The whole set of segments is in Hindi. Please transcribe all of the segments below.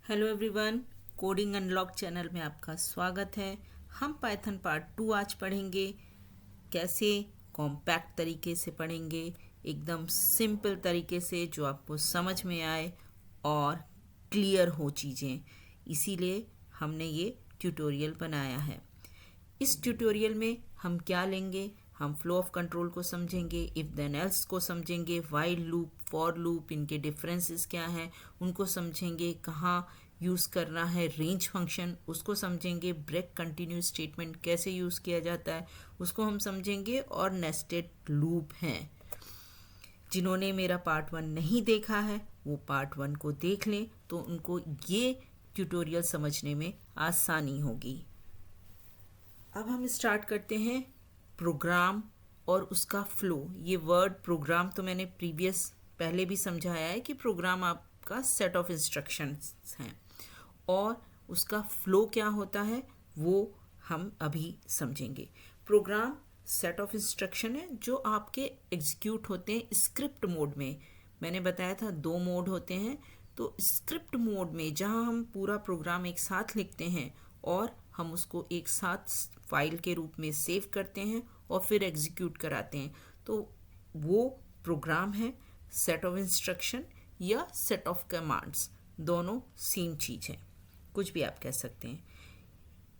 Hello everyone, coding unlock channel में आपका स्वागत है। हम पाइथन पार्ट 2 आज पढ़ेंगे। कैसे कॉम्पैक्ट तरीके से पढ़ेंगे, एकदम सिंपल तरीके से जो आपको समझ में आए और क्लियर हो चीज़ें। इसीलिए हमने ये ट्यूटोरियल बनाया है। इस ट्यूटोरियल में हम क्या लेंगे, हम फ्लो ऑफ कंट्रोल को समझेंगे, इफ़ देन एल्स को समझेंगे, व्हाइल लूप, फॉर लूप, इनके डिफरेंसेस क्या हैं उनको समझेंगे, कहाँ यूज़ करना है रेंज फंक्शन उसको समझेंगे, ब्रेक कंटिन्यूस स्टेटमेंट कैसे यूज़ किया जाता है उसको हम समझेंगे, और नेस्टेड लूप हैं। जिन्होंने मेरा पार्ट 1 नहीं देखा है वो पार्ट 1 को देख लें तो उनको ये ट्यूटोरियल समझने में आसानी होगी। अब हम स्टार्ट करते हैं प्रोग्राम और उसका फ्लो। ये वर्ड प्रोग्राम तो मैंने पहले भी समझाया है कि प्रोग्राम आपका सेट ऑफ इंस्ट्रक्शंस हैं, और उसका फ्लो क्या होता है वो हम अभी समझेंगे। प्रोग्राम सेट ऑफ इंस्ट्रक्शन है जो आपके एग्जीक्यूट होते हैं स्क्रिप्ट मोड में। मैंने बताया था 2 मोड होते हैं। तो स्क्रिप्ट मोड में जहाँ हम पूरा प्रोग्राम एक साथ लिखते हैं और हम उसको एक साथ फाइल के रूप में सेव करते हैं और फिर एग्जीक्यूट कराते हैं, तो वो प्रोग्राम है। सेट ऑफ इंस्ट्रक्शन या सेट ऑफ कमांड्स दोनों सेम चीज़ है, कुछ भी आप कह सकते हैं।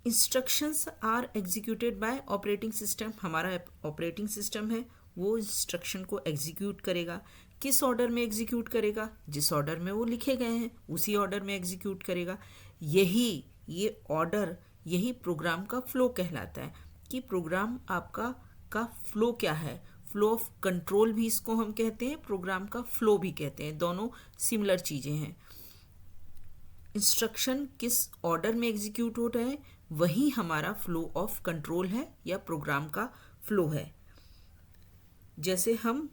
Instructions are executed by operating system. हमारा ऑपरेटिंग सिस्टम है, वो इंस्ट्रक्शन को एग्जीक्यूट करेगा। किस ऑर्डर में एग्जीक्यूट करेगा? जिस ऑर्डर में वो लिखे गए हैं उसी ऑर्डर में एग्जीक्यूट करेगा। ये ऑर्डर यही प्रोग्राम का फ्लो कहलाता है कि प्रोग्राम आपका का फ्लो क्या है। फ्लो ऑफ कंट्रोल भी इसको हम कहते हैं, प्रोग्राम का फ्लो भी कहते हैं, दोनों सिमिलर चीज़ें हैं। इंस्ट्रक्शन किस ऑर्डर में एग्जीक्यूट हो रहे हैं वही हमारा फ्लो ऑफ कंट्रोल है या प्रोग्राम का फ्लो है। जैसे हम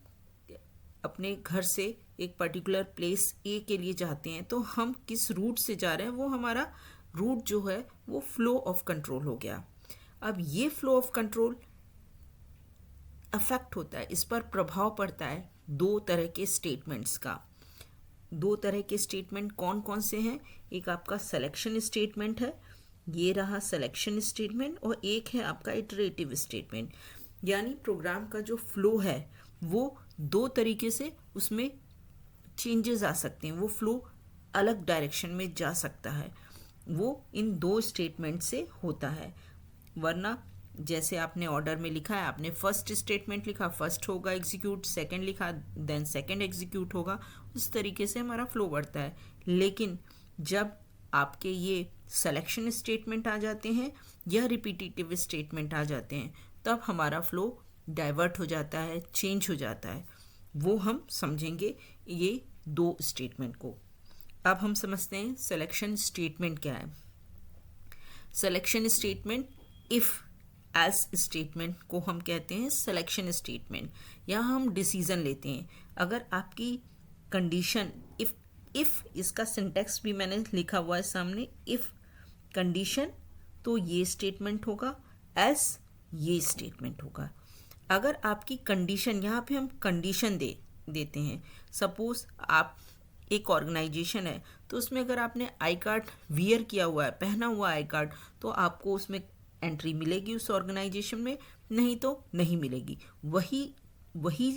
अपने घर से एक पर्टिकुलर प्लेस ए के लिए जाते हैं तो हम किस रूट से जा रहे हैं वो हमारा रूट जो है वो फ्लो ऑफ कंट्रोल हो गया। अब ये फ्लो ऑफ कंट्रोल अफेक्ट होता है, इस पर प्रभाव पड़ता है 2 तरह के स्टेटमेंट्स का। 2 तरह के स्टेटमेंट कौन कौन से हैं? एक आपका सिलेक्शन स्टेटमेंट है, ये रहा सिलेक्शन स्टेटमेंट, और एक है आपका इटरेटिव स्टेटमेंट। यानी प्रोग्राम का जो फ्लो है वो 2 तरीके से उसमें चेंजेस आ सकते हैं, वो फ्लो अलग डायरेक्शन में जा सकता है, वो इन 2 स्टेटमेंट से होता है। वरना जैसे आपने ऑर्डर में लिखा है, आपने फर्स्ट स्टेटमेंट लिखा, फर्स्ट होगा एग्जीक्यूट, सेकंड लिखा देन सेकंड एग्जीक्यूट होगा, उस तरीके से हमारा फ्लो बढ़ता है। लेकिन जब आपके ये सिलेक्शन स्टेटमेंट आ जाते हैं या रिपीटिटिव स्टेटमेंट आ जाते हैं तब हमारा फ्लो डाइवर्ट हो जाता है, चेंज हो जाता है। वो हम समझेंगे ये 2 स्टेटमेंट को। अब हम समझते हैं सिलेक्शन स्टेटमेंट क्या है। Selection statement if else statement को हम कहते हैं सिलेक्शन स्टेटमेंट। यहाँ हम डिसीजन लेते हैं। अगर आपकी कंडीशन इफ़ इसका सिंटेक्स भी मैंने लिखा हुआ है सामने, इफ़ कंडीशन तो ये स्टेटमेंट होगा, एल्स ये स्टेटमेंट होगा। अगर आपकी कंडीशन, यहाँ पे हम कंडीशन देते हैं। सपोज आप एक ऑर्गेनाइजेशन है तो उसमें अगर आपने आई कार्ड वियर किया हुआ है, पहना हुआ आई कार्ड, तो आपको उसमें एंट्री मिलेगी उस ऑर्गेनाइजेशन में, नहीं तो नहीं मिलेगी। वही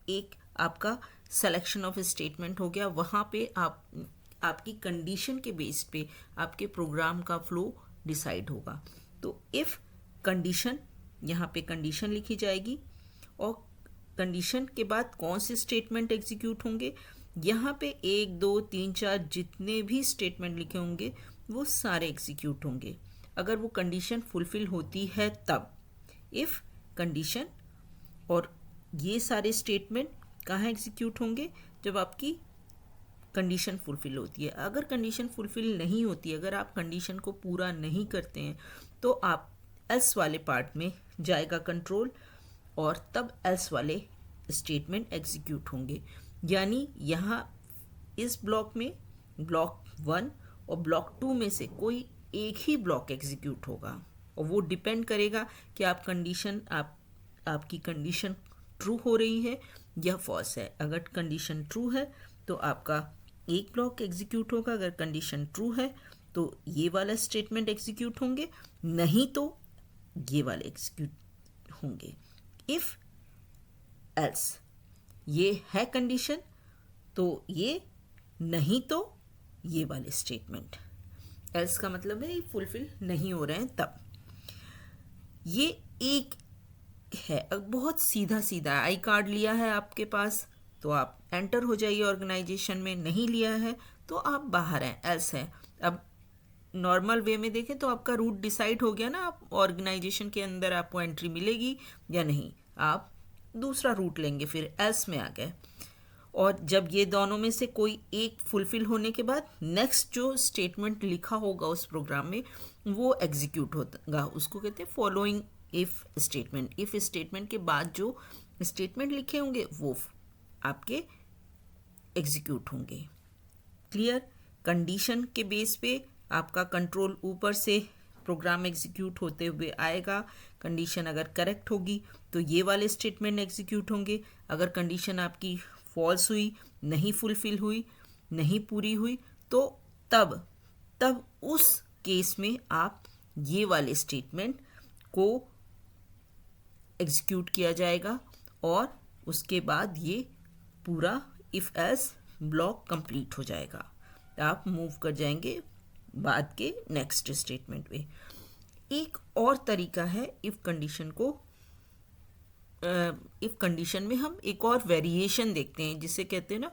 एक आपका सिलेक्शन ऑफ स्टेटमेंट हो गया। वहाँ पे आपकी कंडीशन के बेस पे आपके प्रोग्राम का फ्लो डिसाइड होगा। तो इफ़ कंडीशन, यहाँ पे कंडीशन लिखी जाएगी और कंडीशन के बाद कौन से स्टेटमेंट एग्जीक्यूट होंगे, यहाँ पे 1 2 3 4 जितने भी स्टेटमेंट लिखे होंगे वो सारे एग्जीक्यूट होंगे अगर वो कंडीशन फुलफिल होती है तब। इफ़ कंडीशन, और ये सारे स्टेटमेंट कहाँ एग्जीक्यूट होंगे? जब आपकी कंडीशन फुलफिल होती है। अगर कंडीशन फुलफिल नहीं होती, अगर आप कंडीशन को पूरा नहीं करते हैं तो आप एल्स वाले पार्ट में जाएगा कंट्रोल, और तब एल्स वाले स्टेटमेंट एग्जीक्यूट होंगे। यानी यहाँ इस ब्लॉक में ब्लॉक 1 और ब्लॉक 2 में से कोई एक ही ब्लॉक एग्जीक्यूट होगा, और वो डिपेंड करेगा कि आपकी कंडीशन ट्रू हो रही है या फॉल्स है। अगर कंडीशन ट्रू है तो आपका एक ब्लॉक एग्जीक्यूट होगा अगर कंडीशन ट्रू है तो ये वाला स्टेटमेंट एग्जीक्यूट होंगे, नहीं तो ये वाले एग्जीक्यूट होंगे। इफ एल्स ये है कंडीशन तो ये, नहीं तो ये वाले स्टेटमेंट। एल्स का मतलब है ये फुलफिल नहीं हो रहे हैं तब। ये एक है, अब बहुत सीधा सीधा। आई कार्ड लिया है आपके पास तो आप एंटर हो जाइए ऑर्गेनाइजेशन में, नहीं लिया है तो आप बाहर हैं, एल्स है। अब नॉर्मल वे में देखें तो आपका रूट डिसाइड हो गया ना, आप ऑर्गेनाइजेशन के अंदर आपको एंट्री मिलेगी या नहीं, आप दूसरा रूट लेंगे, फिर एल्स में आ गए। और जब ये दोनों में से कोई एक फुलफिल होने के बाद नेक्स्ट जो स्टेटमेंट लिखा होगा उस प्रोग्राम में वो एग्जीक्यूट होगा, उसको कहते हैं following if statement. If statement के बाद जो स्टेटमेंट लिखे होंगे वो आपके एग्जीक्यूट होंगे। क्लियर? कंडीशन के बेस पे आपका कंट्रोल ऊपर से प्रोग्राम एग्जीक्यूट होते हुए आएगा। कंडीशन अगर करेक्ट होगी तो ये वाले स्टेटमेंट एग्जीक्यूट होंगे। अगर कंडीशन आपकी फॉल्स हुई, नहीं फुलफिल हुई, नहीं पूरी हुई, तो तब उस केस में आप ये वाले स्टेटमेंट को एग्जीक्यूट किया जाएगा और उसके बाद ये पूरा इफ एल्स ब्लॉक कंप्लीट हो जाएगा। आप मूव कर जाएंगे बाद के नेक्स्ट स्टेटमेंट में। एक और तरीका है इफ कंडीशन को, इफ कंडीशन में हम एक और वेरिएशन देखते हैं जिसे कहते हैं ना,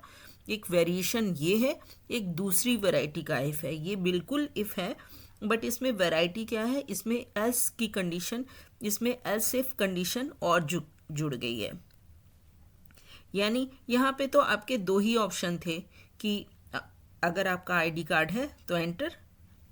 एक वेरिएशन ये है, एक दूसरी वैरायटी का इफ है। ये बिल्कुल इफ है बट इसमें वैरायटी क्या है, इसमें एल्स की कंडीशन, इसमें एल्स इफ कंडीशन और जुड़ गई है। यानी यहाँ पे तो आपके दो ही ऑप्शन थे कि अगर आपका आईडी कार्ड है तो एंटर,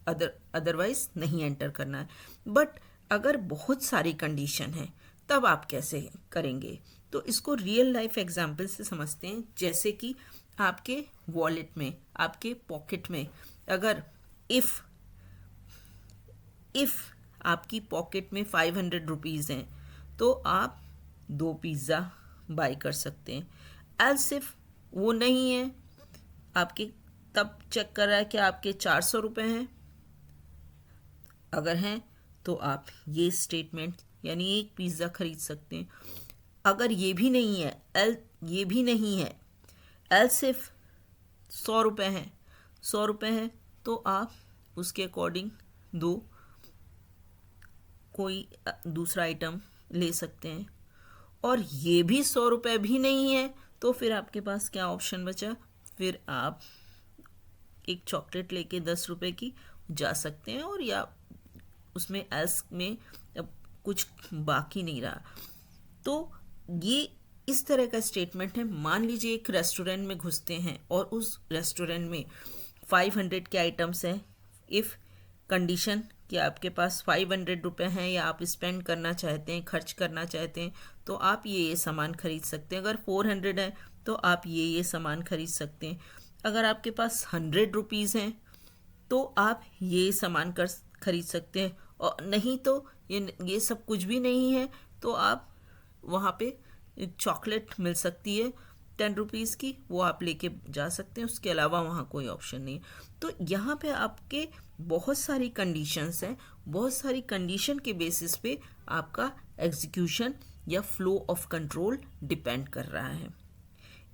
अदरवाइज नहीं एंटर करना है। बट अगर बहुत सारी कंडीशन है तब आप कैसे करेंगे, तो इसको रियल लाइफ एग्जांपल से समझते हैं। जैसे कि आपके वॉलेट में, आपके पॉकेट में अगर इफ़ आपकी पॉकेट में 500 रुपीज़ हैं तो आप 2 पिज़्ज़ा बाय कर सकते हैं। एल्स इफ वो नहीं है, आपके तब चेक कर रहा है कि आपके 400 रुपये हैं, अगर हैं तो आप ये स्टेटमेंट यानी एक पिज़्ज़ा खरीद सकते हैं। अगर ये भी नहीं है, ये भी नहीं है, एल्स इफ 100 रुपये हैं, 100 रुपये हैं तो आप उसके अकॉर्डिंग कोई दूसरा आइटम ले सकते हैं। और ये भी 100 रुपये भी नहीं है तो फिर आपके पास क्या ऑप्शन बचा, फिर आप एक चॉकलेट लेके 10 रुपये की जा सकते हैं, और या उसमें एल्स में अब कुछ बाकी नहीं रहा। तो ये इस तरह का स्टेटमेंट है। मान लीजिए एक रेस्टोरेंट में घुसते हैं और उस रेस्टोरेंट में 500 के आइटम्स हैं। इफ़ कंडीशन कि आपके पास 500 रुपये हैं या आप स्पेंड करना चाहते हैं, खर्च करना चाहते हैं, तो आप ये सामान खरीद सकते हैं। अगर 400 है तो आप ये सामान खरीद सकते हैं। अगर आपके पास 100 रुपीज़ हैं तो आप ये सामान खरीद सकते हैं, और नहीं तो ये सब कुछ भी नहीं है तो आप वहाँ पे चॉकलेट मिल सकती है 10 रुपीज़ की, वो आप लेके जा सकते हैं। उसके अलावा वहाँ कोई ऑप्शन नहीं। तो यहाँ पे आपके बहुत सारी कंडीशंस हैं, बहुत सारी कंडीशन के बेसिस पे आपका एग्जीक्यूशन या फ्लो ऑफ कंट्रोल डिपेंड कर रहा है।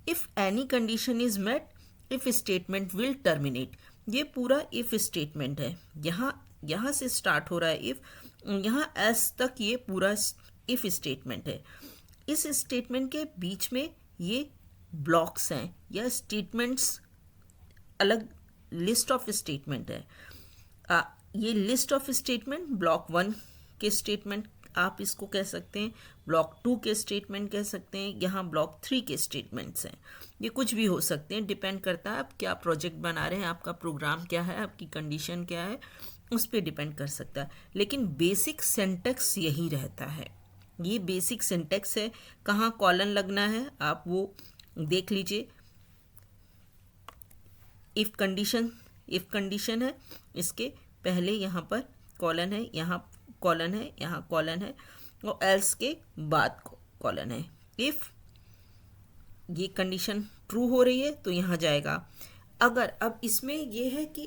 If any condition is met, if statement will terminate. ये पूरा इफ़ स्टेटमेंट है, यहाँ से स्टार्ट हो रहा है इफ़, यहाँ एस तक ये पूरा इफ़ स्टेटमेंट है। इस स्टेटमेंट के बीच में ये ब्लॉक्स हैं या स्टेटमेंट्स, अलग लिस्ट ऑफ स्टेटमेंट है। ये लिस्ट ऑफ स्टेटमेंट ब्लॉक 1 के स्टेटमेंट आप इसको कह सकते हैं, ब्लॉक 2 के स्टेटमेंट कह सकते हैं, यहाँ ब्लॉक 3 के स्टेटमेंट्स हैं। ये कुछ भी हो सकते हैं, डिपेंड करता है आप क्या प्रोजेक्ट बना रहे हैं, आपका प्रोग्राम क्या है, आपकी कंडीशन क्या है, उस पर डिपेंड कर सकता है। लेकिन बेसिक सिंटैक्स यही रहता है। ये बेसिक सिंटैक्स है। कहाँ कॉलन लगना है आप वो देख लीजिए। इफ़ कंडीशन है, इसके पहले यहाँ पर कॉलन है, यहाँ कॉलन है, यहाँ कॉलन है, और एल्स के बाद कॉलन है। इफ़ ये कंडीशन ट्रू हो रही है तो यहाँ जाएगा, अगर अब इसमें यह है कि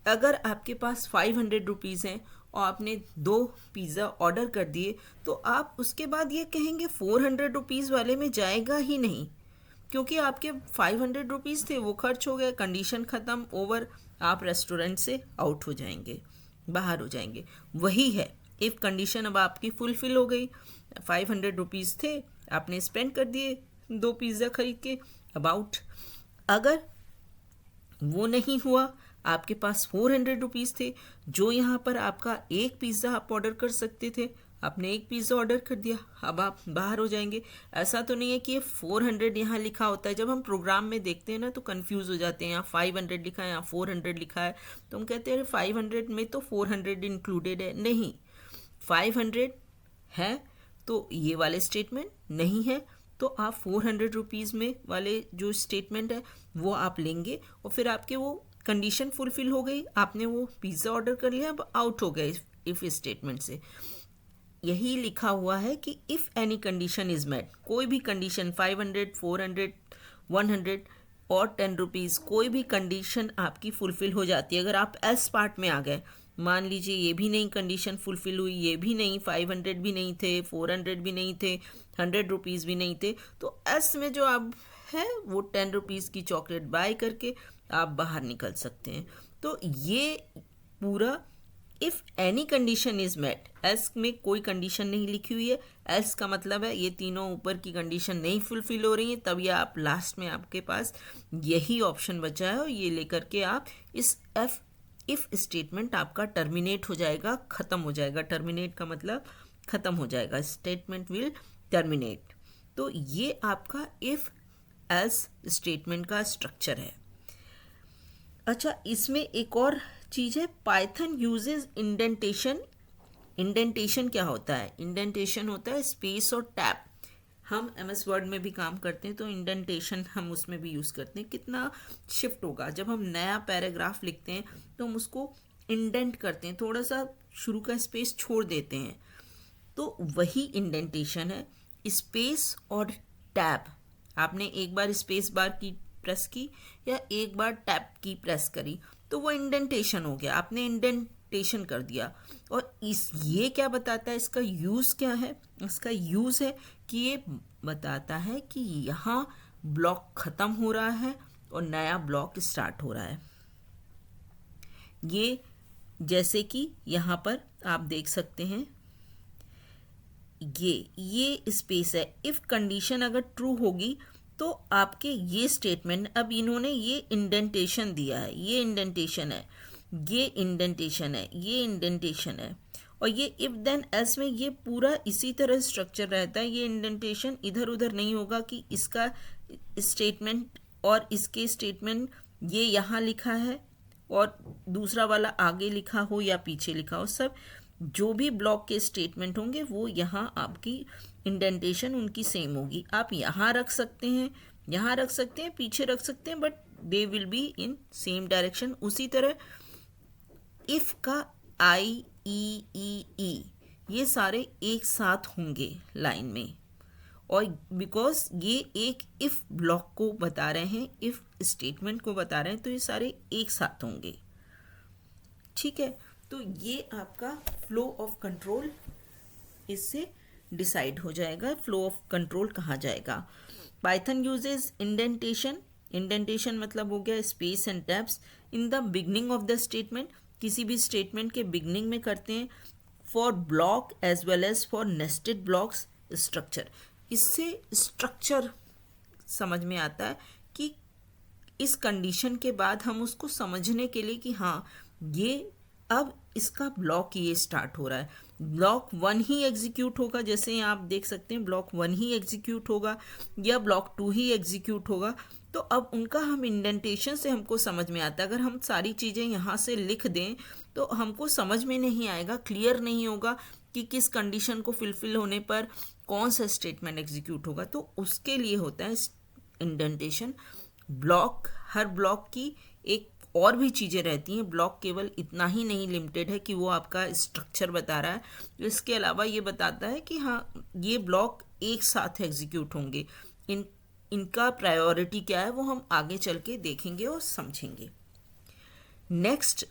अगर आपके पास 500 रुपीज़ हैं और आपने 2 पिज़्ज़ा ऑर्डर कर दिए, तो आप उसके बाद ये कहेंगे 400 रुपीज़ वाले में जाएगा ही नहीं, क्योंकि आपके 500 रुपीज़ थे वो खर्च हो गए, कंडीशन ख़त्म, ओवर, आप रेस्टोरेंट से आउट हो जाएंगे, बाहर हो जाएंगे। वही है, इफ़ कंडीशन अब आपकी फुलफ़िल हो गई, 500 रुपीज़ थे, आपने स्पेंड कर दिए 2 पिज़्ज़ा खरीद के, अब आउट। अगर वो नहीं हुआ, आपके पास 400 रुपीज़ थे, जो यहाँ पर आपका एक पिज़्ज़ा आप ऑर्डर कर सकते थे, आपने एक पिज़्ज़ा ऑर्डर कर दिया, अब आप बाहर हो जाएंगे। ऐसा तो नहीं है कि ये 400 यहाँ लिखा होता है, जब हम प्रोग्राम में देखते हैं ना तो कंफ्यूज हो जाते हैं, यहाँ 500 लिखा है, यहाँ 400 लिखा है, तो हम कहते हैं 500 में तो 400 इंक्लूडेड है। नहीं, 500 है तो ये वाले स्टेटमेंट नहीं है, तो आप 400 रुपीज़ में वाले जो स्टेटमेंट है वो आप लेंगे, और फिर आपके वो कंडीशन फुलफिल हो गई, आपने वो पिज़्ज़ा ऑर्डर कर लिया, अब आउट हो गए इफ़ स्टेटमेंट से। यही लिखा हुआ है कि if any condition is met, कोई भी कंडीशन 500, 400, 100 और 10 रुपीज़, कोई भी कंडीशन आपकी फुलफ़िल हो जाती है। अगर आप एस पार्ट में आ गए, मान लीजिए ये भी नहीं कंडीशन फुलफ़िल हुई, ये भी नहीं, 500 भी नहीं थे, 400 भी नहीं थे, 100 रुपीज़ भी नहीं थे, तो एस में जो आप है वो 10 रुपीज़ की चॉकलेट बाय करके आप बाहर निकल सकते हैं। तो ये पूरा if any condition is met, एस में कोई कंडीशन नहीं लिखी हुई है, एस का मतलब है ये तीनों ऊपर की कंडीशन नहीं फुलफिल हो रही हैं, तब ये आप लास्ट में आपके पास यही ऑप्शन बचा है, और ये लेकर के आप इस इफ़ स्टेटमेंट आपका टर्मिनेट हो जाएगा, ख़त्म हो जाएगा। टर्मिनेट का मतलब ख़त्म हो जाएगा, स्टेटमेंट विल टर्मिनेट। तो ये आपका इफ़ एल्स स्टेटमेंट का स्ट्रक्चर है। अच्छा, इसमें एक और चीज़ है, पाइथन यूजेस इंडेंटेशन। इंडेंटेशन क्या होता है? इंडेंटेशन होता है स्पेस और टैब। हम एमएस वर्ड में भी काम करते हैं तो इंडेंटेशन हम उसमें भी यूज़ करते हैं। कितना शिफ्ट होगा, जब हम नया पैराग्राफ लिखते हैं तो हम उसको इंडेंट करते हैं, थोड़ा सा शुरू का स्पेस छोड़ देते हैं, तो वही इंडेंटेशन है। स्पेस और टैब, आपने एक बार स्पेस बार की प्रेस की या एक बार टैब की प्रेस करी तो वो इंडेंटेशन हो गया, आपने इंडेंटेशन कर दिया। और ये क्या बताता है, इसका यूज़ क्या है? इसका यूज़ है कि ये बताता है कि यहाँ ब्लॉक ख़त्म हो रहा है और नया ब्लॉक स्टार्ट हो रहा है। ये जैसे कि यहाँ पर आप देख सकते हैं, ये स्पेस है। इफ़ कंडीशन अगर ट्रू होगी तो आपके ये स्टेटमेंट, अब इन्होंने ये इंडेंटेशन दिया है, ये इंडेंटेशन है, ये इंडेंटेशन है, ये इंडेंटेशन है, और ये इफ़ देन एल्स में ये पूरा इसी तरह स्ट्रक्चर रहता है। ये इंडेंटेशन इधर उधर नहीं होगा कि इसका स्टेटमेंट और इसके स्टेटमेंट ये यहाँ लिखा है और दूसरा वाला आगे लिखा हो या पीछे लिखा हो, सब जो भी ब्लॉक के स्टेटमेंट होंगे वो यहाँ आपकी इंडेंटेशन उनकी सेम होगी। आप यहाँ रख सकते हैं, यहाँ रख सकते हैं, पीछे रख सकते हैं, but they will be in same direction. उसी तरह इफ़ का आई ई ई ई ये सारे एक साथ होंगे लाइन में, और बिकॉज ये एक इफ़ ब्लॉक को बता रहे हैं, इफ़ स्टेटमेंट को बता रहे हैं, तो ये सारे एक साथ होंगे। ठीक है, तो ये आपका फ्लो ऑफ कंट्रोल इससे डिसाइड हो जाएगा, फ्लो ऑफ कंट्रोल कहाँ जाएगा। Python uses indentation. इंडेंटेशन मतलब हो गया space and tabs in the beginning of the statement, किसी भी स्टेटमेंट के बिगनिंग में करते हैं, for block as well as for nested blocks structure. इससे स्ट्रक्चर समझ में आता है कि इस कंडीशन के बाद हम उसको समझने के लिए कि हाँ ये अब इसका ब्लॉक ये स्टार्ट हो रहा है, ब्लॉक 1 ही एग्जीक्यूट होगा, जैसे आप देख सकते हैं ब्लॉक 1 ही एग्जीक्यूट होगा या ब्लॉक 2 ही एग्जीक्यूट होगा। तो अब उनका हम इंडेंटेशन से हमको समझ में आता है। अगर हम सारी चीज़ें यहाँ से लिख दें तो हमको समझ में नहीं आएगा, क्लियर नहीं होगा कि किस कंडीशन को फुलफिल होने पर कौन सा स्टेटमेंट एग्जीक्यूट होगा। तो उसके लिए होता है इंडेंटेशन। ब्लॉक, हर ब्लॉक की एक और भी चीज़ें रहती हैं, ब्लॉक केवल इतना ही नहीं लिमिटेड है कि वो आपका स्ट्रक्चर बता रहा है, तो इसके अलावा ये बताता है कि हाँ ये ब्लॉक एक साथ एग्जीक्यूट होंगे, इनका प्रायोरिटी क्या है वो हम आगे चल के देखेंगे और समझेंगे। नेक्स्ट,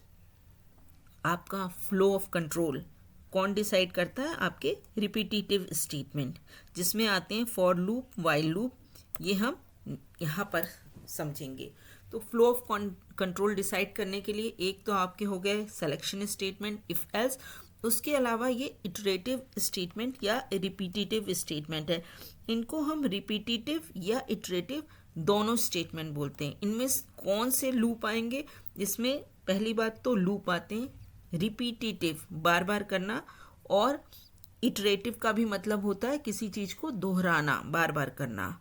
आपका फ्लो ऑफ कंट्रोल कौन डिसाइड करता है? आपके रिपीटिटिव स्टेटमेंट, जिसमें आते हैं फॉर लूप, व्हाइल लूप, ये हम यहाँ पर समझेंगे। तो फ्लो ऑफ कंट्रोल डिसाइड करने के लिए एक तो आपके हो गए सिलेक्शन स्टेटमेंट, इफ एल्स, उसके अलावा ये इटरेटिव स्टेटमेंट या रिपीटिटिव स्टेटमेंट है। इनको हम रिपीटिटिव या इटरेटिव दोनों स्टेटमेंट बोलते हैं। इनमें कौन से लूप आएंगे? इसमें पहली बात तो लूप आते हैं रिपीटिटिव, बार बार करना, और इटरेटिव का भी मतलब होता है किसी चीज़ को दोहराना, बार बार करना।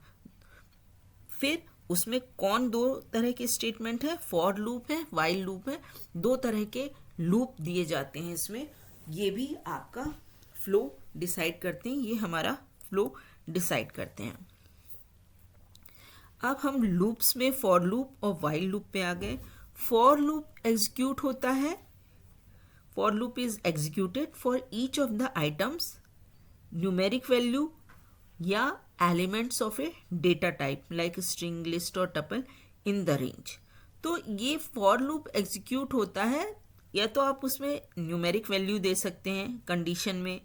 फिर उसमें कौन दो तरह के स्टेटमेंट है? फॉर लूप है, व्हाइल लूप है। दो तरह के लूप दिए जाते हैं इसमें, ये भी आपका फ्लो डिसाइड करते हैं, ये हमारा फ्लो डिसाइड करते हैं। अब हम लूप्स में फॉर लूप और व्हाइल लूप पे आ गए। फॉर लूप एग्जीक्यूट होता है, for loop is executed for each of the items, numeric value या elements of a data type like string, list और टपल इन द रेंज। तो ये फॉर लूप एग्जीक्यूट होता है, या तो आप उसमें न्यूमेरिक वैल्यू दे सकते हैं कंडीशन में,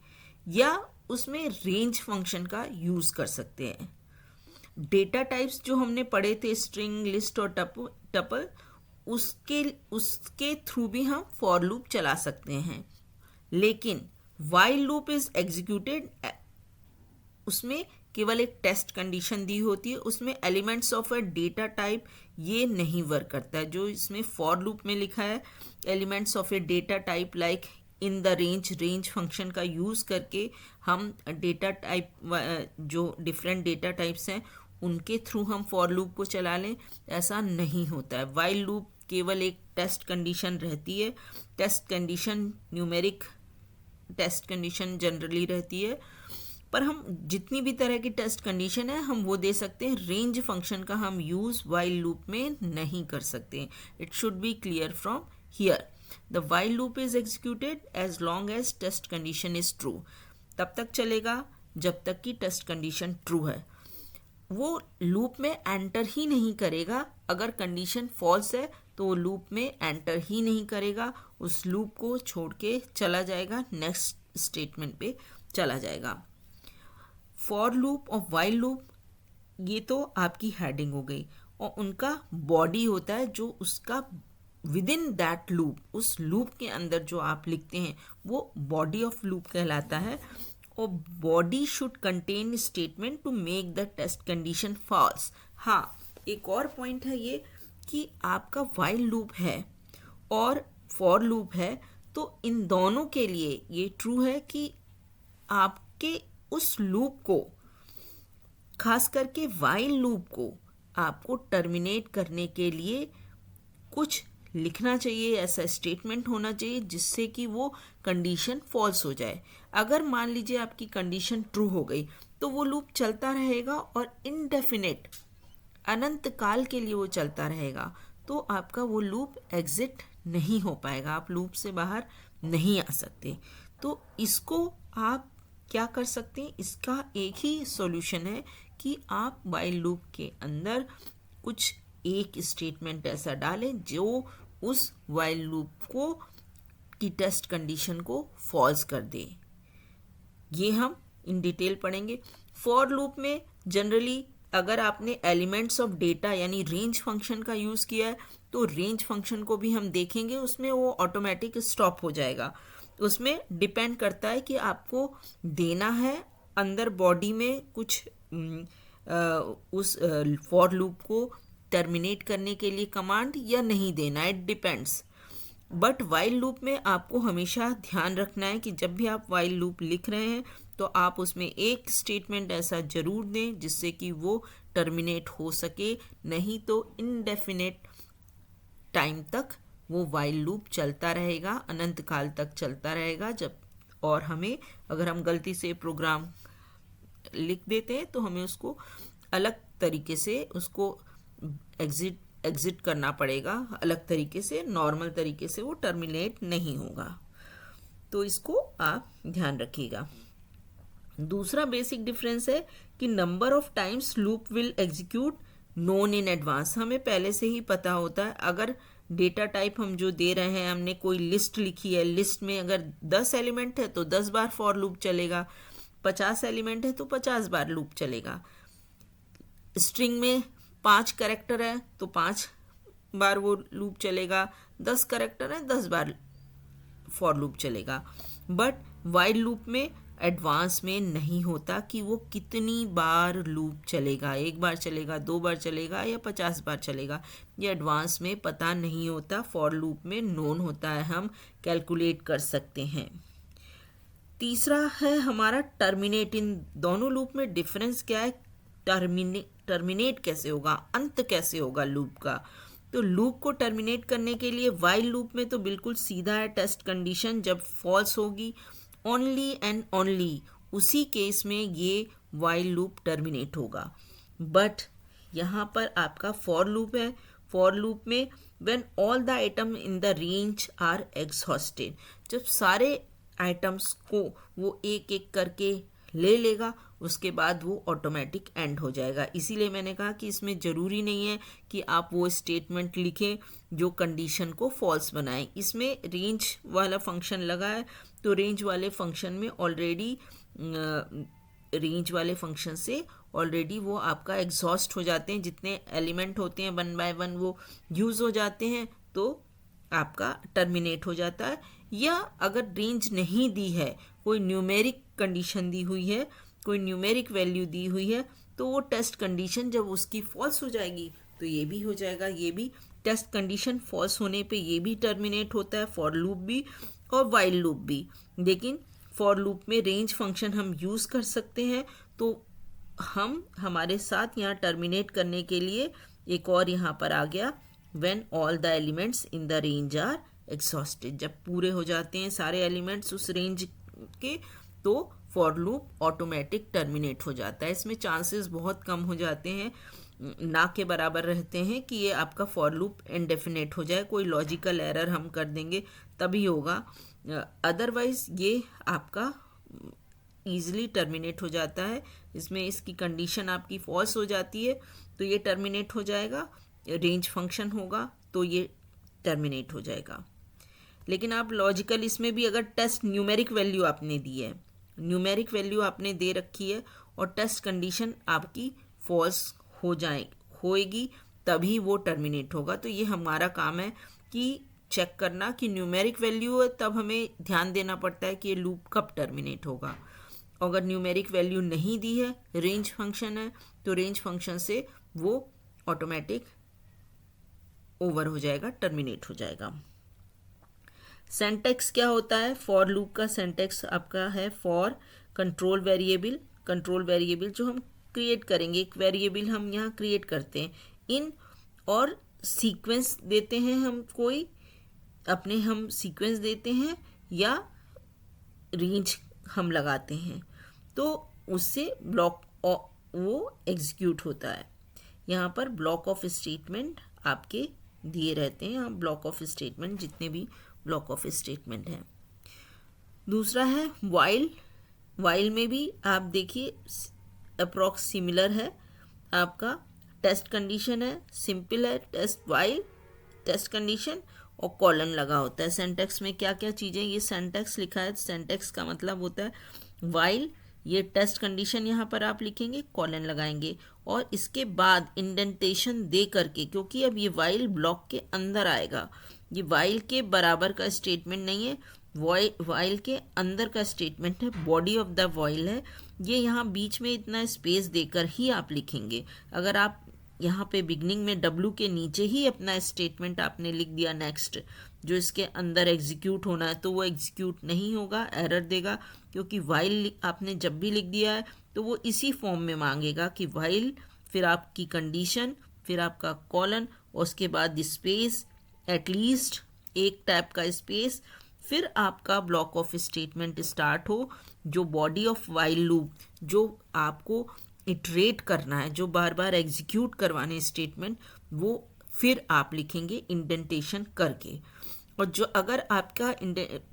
या उसमें रेंज फंक्शन का यूज़ कर सकते हैं। डेटा टाइप्स जो हमने पढ़े थे स्ट्रिंग, लिस्ट और टपल, उसके थ्रू भी हम फॉर लूप चला सकते हैं। लेकिन व्हाइल लूप इज एग्जीक्यूटेड, उसमें केवल एक टेस्ट कंडीशन दी होती है, उसमें elements of a data type ये नहीं वर्क करता है। जो इसमें फॉर लूप में लिखा है elements of a data type like in the range function का यूज़ करके हम डेटा टाइप, जो डिफरेंट डेटा टाइप्स हैं उनके थ्रू हम फॉर लूप को चला लें, ऐसा नहीं होता है। व्हाइल लूप केवल एक टेस्ट कंडीशन रहती है, test condition numeric test condition generally रहती है, पर हम जितनी भी तरह की टेस्ट कंडीशन है हम वो दे सकते हैं। रेंज फंक्शन का हम यूज़ व्हाइल लूप में नहीं कर सकते। It should be clear from here. The while loop is executed as long as test condition is true. तब तक चलेगा जब तक कि टेस्ट कंडीशन ट्रू है। वो लूप में एंटर ही नहीं करेगा। अगर कंडीशन फॉल्स है तो वो लूप में एंटर ही नहीं करेगा, उस लूप को छोड़ के चला जाएगा, नेक्स्ट स्टेटमेंट पे चला जाएगा। फॉर लूप और व्हाइल लूप ये तो आपकी हेडिंग हो गई, और उनका बॉडी होता है जो उसका विद इन दैट लूप, उस लूप के अंदर जो आप लिखते हैं वो बॉडी ऑफ लूप कहलाता है। और body should contain statement to make the test condition false. हाँ, एक और पॉइंट है ये कि आपका व्हाइल लूप है और फॉर लूप है, तो इन दोनों के लिए ये ट्रू है कि आपके उस लूप को, खास करके व्हाइल लूप को, आपको टर्मिनेट करने के लिए कुछ लिखना चाहिए, ऐसा स्टेटमेंट होना चाहिए जिससे कि वो कंडीशन फॉल्स हो जाए। अगर मान लीजिए आपकी कंडीशन ट्रू हो गई तो वो लूप चलता रहेगा और इनडेफिनेट, अनंत काल के लिए वो चलता रहेगा, तो आपका वो लूप एग्जिट नहीं हो पाएगा, आप लूप से बाहर नहीं आ सकते। तो इसको आप क्या कर सकते हैं? इसका एक ही सॉल्यूशन है कि आप व्हाइल लूप के अंदर कुछ एक स्टेटमेंट ऐसा डालें जो उस व्हाइल लूप को की टेस्ट कंडीशन को फॉल्स कर दे। ये हम इन डिटेल पढ़ेंगे। फॉर लूप में जनरली अगर आपने एलिमेंट्स ऑफ डेटा यानी रेंज फंक्शन का यूज़ किया है तो रेंज फंक्शन को भी हम देखेंगे, उसमें वो ऑटोमेटिक स्टॉप हो जाएगा। उसमें डिपेंड करता है कि आपको देना है अंदर बॉडी में कुछ उस फॉर लूप को टर्मिनेट करने के लिए कमांड या नहीं देना, it depends. But while loop में आपको हमेशा ध्यान रखना है कि जब भी आप व्हाइल लूप लिख रहे हैं तो आप उसमें एक स्टेटमेंट ऐसा ज़रूर दें जिससे कि वो टर्मिनेट हो सके, नहीं तो इनडेफिनेट टाइम तक वो व्हाइल लूप चलता रहेगा, अनंत काल तक चलता रहेगा। जब और हमें अगर हम गलती से प्रोग्राम लिख देते हैं तो हमें उसको अलग तरीके से उसको एग्जिट करना पड़ेगा, अलग तरीके से, नॉर्मल तरीके से वो टर्मिनेट नहीं होगा। तो इसको आप ध्यान रखिएगा। दूसरा बेसिक डिफरेंस है कि number of times loop will execute known in advance, हमें पहले से ही पता होता है। अगर डेटा टाइप हम जो दे रहे हैं, हमने कोई लिस्ट लिखी है, लिस्ट में अगर 10 एलिमेंट है तो 10 बार फॉर लूप चलेगा, 50 एलिमेंट है तो 50 बार लूप चलेगा। स्ट्रिंग में 5 कैरेक्टर है तो 5 बार वो लूप चलेगा, 10 कैरेक्टर है 10 बार फॉर लूप चलेगा। बट वाइल लूप में एडवांस में नहीं होता कि वो कितनी बार लूप चलेगा, 1 बार चलेगा, 2 बार चलेगा या 50 बार चलेगा, ये एडवांस में पता नहीं होता। फॉर लूप में नोन होता है, हम कैलकुलेट कर सकते हैं। तीसरा है हमारा टर्मिनेट। इन दोनों लूप में डिफरेंस क्या है? टर्मिनेट कैसे होगा, अंत कैसे होगा लूप का। तो लूप को टर्मिनेट करने के लिए वाइल लूप में तो बिल्कुल सीधा है, टेस्ट कंडीशन जब फॉल्स होगी ओनली एंड ओनली उसी केस में ये वाइल लूप टर्मिनेट होगा। बट यहाँ पर आपका फॉर लूप है, फॉर लूप में when all the item in the range are exhausted, जब सारे आइटम्स को वो एक एक करके ले लेगा उसके बाद वो ऑटोमेटिक एंड हो जाएगा। इसीलिए मैंने कहा कि इसमें ज़रूरी नहीं है कि आप वो स्टेटमेंट लिखें जो कंडीशन को फॉल्स बनाए। इसमें रेंज वाला फंक्शन लगा है तो रेंज वाले फंक्शन में ऑलरेडी रेंज वाले फंक्शन से ऑलरेडी वो आपका एग्जॉस्ट हो जाते हैं, जितने एलिमेंट होते हैं 1 बाय 1 वो यूज़ हो जाते हैं तो आपका टर्मिनेट हो जाता है। या अगर रेंज नहीं दी है, कोई न्यूमेरिक कंडीशन दी हुई है, कोई न्यूमेरिक वैल्यू दी हुई है, तो वो टेस्ट कंडीशन जब उसकी फॉल्स हो जाएगी तो ये भी हो जाएगा। ये भी टेस्ट कंडीशन फॉल्स होने पे ये भी टर्मिनेट होता है, फॉर लूप भी और वाइल लूप भी। लेकिन फॉर लूप में रेंज फंक्शन हम यूज़ कर सकते हैं, तो हम हमारे साथ यहाँ टर्मिनेट करने के लिए एक और यहाँ पर आ गया, when all the elements in the range are exhausted, जब पूरे हो जाते हैं सारे एलिमेंट्स उस रेंज के तो फॉर लूप ऑटोमेटिक टर्मिनेट हो जाता है। इसमें चांसेस बहुत कम हो जाते हैं, ना के बराबर रहते हैं कि ये आपका फॉर लूप इनडेफिनेट हो जाए। कोई लॉजिकल एरर हम कर देंगे तभी होगा, अदरवाइज ये आपका ईजिली टर्मिनेट हो जाता है। इसमें इसकी कंडीशन आपकी फॉल्स हो जाती है तो ये टर्मिनेट हो जाएगा, रेंज फंक्शन होगा तो ये टर्मिनेट हो जाएगा। लेकिन आप लॉजिकल इसमें भी अगर टेस्ट न्यूमेरिक वैल्यू आपने दी है, न्यूमेरिक वैल्यू आपने दे रखी है और टेस्ट कंडीशन आपकी फॉल्स होएगी तभी वो टर्मिनेट होगा। तो ये हमारा काम है कि चेक करना कि न्यूमेरिक वैल्यू है, तब हमें ध्यान देना पड़ता है कि ये लूप कब टर्मिनेट होगा। अगर न्यूमेरिक वैल्यू नहीं दी है, रेंज फंक्शन है, तो रेंज फंक्शन से वो ऑटोमेटिक ओवर हो जाएगा, टर्मिनेट हो जाएगा। सिंटैक्स क्या होता है? फॉर लूप का सिंटैक्स आपका है for control variable. Control variable जो हम क्रिएट करेंगे, एक वेरिएबल हम यहाँ क्रिएट करते हैं इन, और सीक्वेंस देते हैं हम, कोई अपने हम सीक्वेंस देते हैं या रेंज हम लगाते हैं, तो उससे ब्लॉक वो एग्जीक्यूट होता है। यहाँ पर ब्लॉक ऑफ स्टेटमेंट आपके दिए रहते हैं, ब्लॉक ऑफ स्टेटमेंट, जितने भी ब्लॉक ऑफ स्टेटमेंट हैं। दूसरा है वाइल। वाइल में भी आप देखिए अप्रॉक्स सिमिलर है, आपका टेस्ट कंडीशन है, सिंपल है, टेस्ट वाइल टेस्ट कंडीशन और कॉलन लगा होता है। सिंटैक्स में क्या क्या चीज़ें, ये सिंटैक्स लिखा है, सिंटैक्स का मतलब होता है वाइल, ये टेस्ट कंडीशन यहाँ पर आप लिखेंगे, कॉलन लगाएंगे और इसके बाद इंडेंटेशन दे करके, क्योंकि अब ये वाइल ब्लॉक के अंदर आएगा, ये वाइल के बराबर का स्टेटमेंट नहीं है, वाइल के अंदर का स्टेटमेंट है, बॉडी ऑफ द वाइल है। ये यहाँ बीच में इतना स्पेस देकर ही आप लिखेंगे। अगर आप यहाँ पे बिगनिंग में W के नीचे ही अपना स्टेटमेंट आपने लिख दिया नेक्स्ट, जो इसके अंदर एग्जीक्यूट होना है, तो वो एग्जीक्यूट नहीं होगा, एरर देगा, क्योंकि वाइल आपने जब भी लिख दिया है तो वो इसी फॉर्म में मांगेगा कि वाइल, फिर आपकी कंडीशन, फिर आपका कॉलन और उसके बाद स्पेस, एटलीस्ट एक टाइप का स्पेस, फिर आपका ब्लॉक ऑफ स्टेटमेंट स्टार्ट हो, जो बॉडी ऑफ वाइल लूप जो आपको इटरेट करना है, जो बार बार एग्जीक्यूट करवाने स्टेटमेंट, वो फिर आप लिखेंगे इंडेंटेशन करके। और जो अगर आपका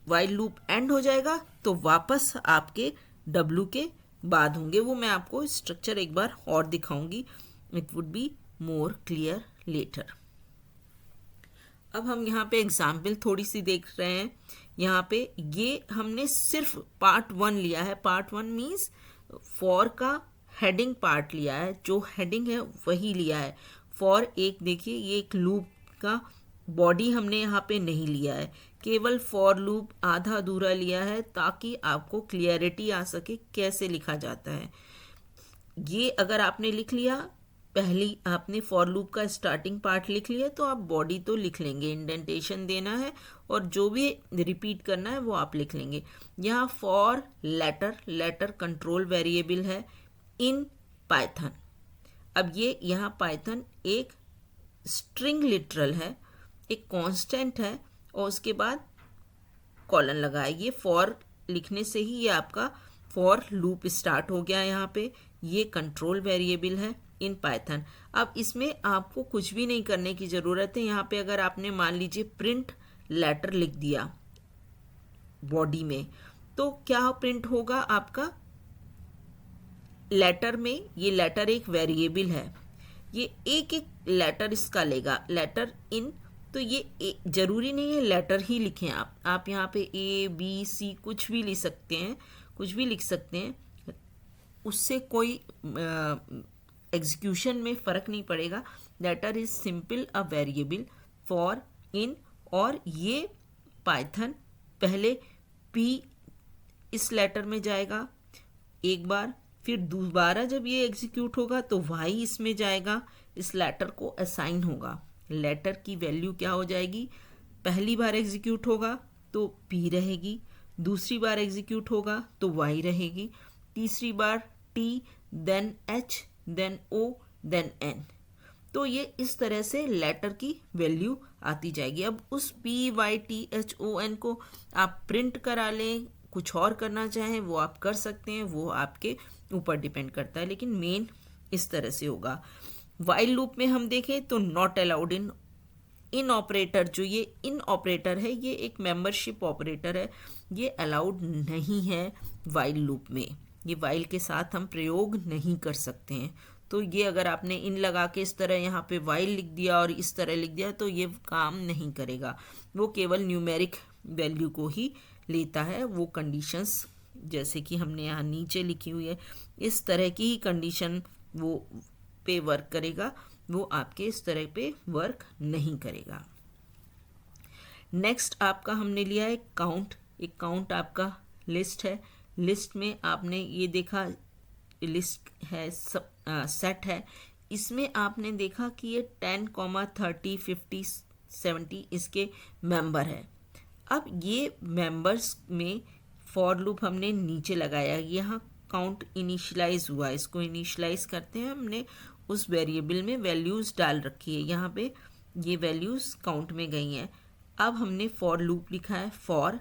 वाइल लूप एंड हो जाएगा तो वापस आपके W के बाद होंगे, वो मैं आपको स्ट्रक्चर एक बार और दिखाऊंगी, it would be more clear later. अब हम यहाँ पे एग्जाम्पल थोड़ी सी देख रहे हैं। यहाँ पे ये हमने सिर्फ पार्ट 1 लिया है। पार्ट 1 मीन्स फॉर का हेडिंग पार्ट लिया है, जो हेडिंग है वही लिया है। फॉर एक देखिए, ये एक लूप का बॉडी हमने यहाँ पे नहीं लिया है, केवल फॉर लूप आधा अधूरा लिया है ताकि आपको क्लियरिटी आ सके कैसे लिखा जाता है। ये अगर आपने लिख लिया, पहली आपने फॉर लूप का स्टार्टिंग पार्ट लिख लिया, तो आप बॉडी तो लिख लेंगे, इंडेंटेशन देना है और जो भी रिपीट करना है वो आप लिख लेंगे। यहाँ for letter, letter control variable है इन पाइथन। अब ये यहाँ पाइथन एक स्ट्रिंग लिटरल है, एक कांस्टेंट है और उसके बाद कॉलन लगा है। ये फॉर लिखने से ही ये आपका फॉर लूप स्टार्ट हो गया। यहाँ पे ये कंट्रोल वेरिएबल है इन पाइथन। अब इसमें आपको कुछ भी नहीं करने की ज़रूरत है। यहाँ पे अगर आपने मान लीजिए प्रिंट लेटर लिख दिया बॉडी में, तो क्या प्रिंट होगा आपका लेटर में। ये लेटर एक वेरिएबल है, ये एक एक लेटर इसका लेगा, लेटर इन। तो ये जरूरी नहीं है लेटर ही लिखें आप यहाँ पे A B C कुछ भी लिख सकते हैं, कुछ भी लिख सकते हैं, उससे कोई एग्जीक्यूशन में फ़र्क नहीं पड़ेगा। Letter is simple a variable for in. और ये पाइथन पहले P इस लेटर में जाएगा एक बार, फिर दोबारा जब ये एग्जीक्यूट होगा तो y इसमें जाएगा, इस लेटर को असाइन होगा। लेटर की वैल्यू क्या हो जाएगी, पहली बार एग्जीक्यूट होगा तो P रहेगी, दूसरी बार एग्जीक्यूट होगा तो y रहेगी, तीसरी बार T, then H, then O, then N। तो ये इस तरह से लेटर की वैल्यू आती जाएगी। अब उस P, Y, T, H, O, N को आप प्रिंट करा लें, कुछ और करना चाहें वो आप कर सकते हैं, वो आपके ऊपर डिपेंड करता है, लेकिन मेन इस तरह से होगा। वाइल लूप में हम देखें तो नॉट अलाउड इन ऑपरेटर, जो ये इन ऑपरेटर है ये एक मेंबरशिप ऑपरेटर है, ये अलाउड नहीं है वाइल लूप में। ये वाइल के साथ हम प्रयोग नहीं कर सकते हैं। तो ये अगर आपने इन लगा के इस तरह यहाँ पे वाइल लिख दिया और इस तरह लिख दिया तो ये काम नहीं करेगा, वो केवल न्यूमेरिक वैल्यू को ही लेता है। वो कंडीशंस जैसे कि हमने यहाँ नीचे लिखी हुई है, इस तरह की ही कंडीशन वो पे वर्क करेगा, वो आपके इस तरह पे वर्क नहीं करेगा। नेक्स्ट आपका हमने लिया है काउंट। एक काउंट आपका लिस्ट है, लिस्ट में आपने ये देखा लिस्ट है, सेट है, इसमें आपने देखा कि ये 10, 30, 50, 70 इसके मेंबर है। अब ये मेंबर्स में फॉर लूप हमने नीचे लगाया, यहाँ काउंट इनिशियलाइज हुआ, इसको इनिशियलाइज करते हैं हमने, उस वेरिएबल में वैल्यूज़ डाल रखी है, यहाँ पे ये वैल्यूज़ काउंट में गई हैं। अब हमने फॉर लूप लिखा है, फॉर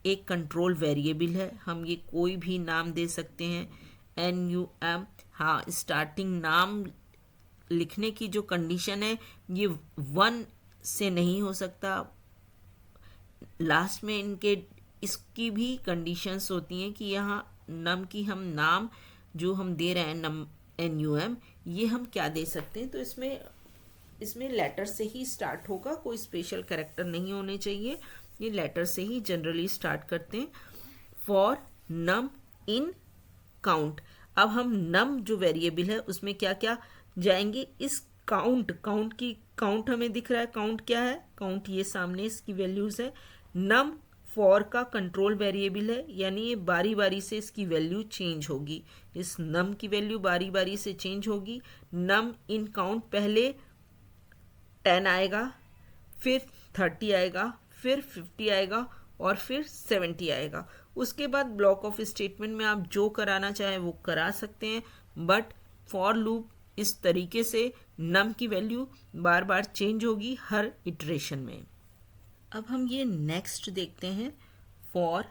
एक कंट्रोल वेरिएबल है, हम ये कोई भी नाम दे सकते हैं, NUM। हाँ, स्टार्टिंग नाम लिखने की जो कंडीशन है ये 1 से नहीं हो सकता, लास्ट में इनके इसकी भी कंडीशंस होती हैं कि यहाँ नम की हम नाम जो हम दे रहे हैं NUM, ये हम क्या दे सकते हैं। तो इसमें लेटर से ही स्टार्ट होगा, कोई स्पेशल कैरेक्टर नहीं होने चाहिए, ये लेटर से ही जनरली स्टार्ट करते हैं। फॉर नम इन काउंट, अब हम नम जो वेरिएबल है उसमें क्या क्या जाएंगे, इस काउंट की काउंट हमें दिख रहा है, काउंट क्या है, काउंट ये सामने इसकी वैल्यूज़ है। नम फॉर का कंट्रोल वेरिएबल है, यानी ये बारी बारी से इसकी वैल्यू चेंज होगी, इस नम की वैल्यू बारी बारी से चेंज होगी। नम इन काउंट पहले 10 आएगा, फिर 30 आएगा, फिर 50 आएगा और फिर 70 आएगा। उसके बाद ब्लॉक ऑफ स्टेटमेंट में आप जो कराना चाहें वो करा सकते हैं, बट फॉर लूप इस तरीके से नम की वैल्यू बार बार चेंज होगी हर इटरेशन में। अब हम ये नेक्स्ट देखते हैं फॉर,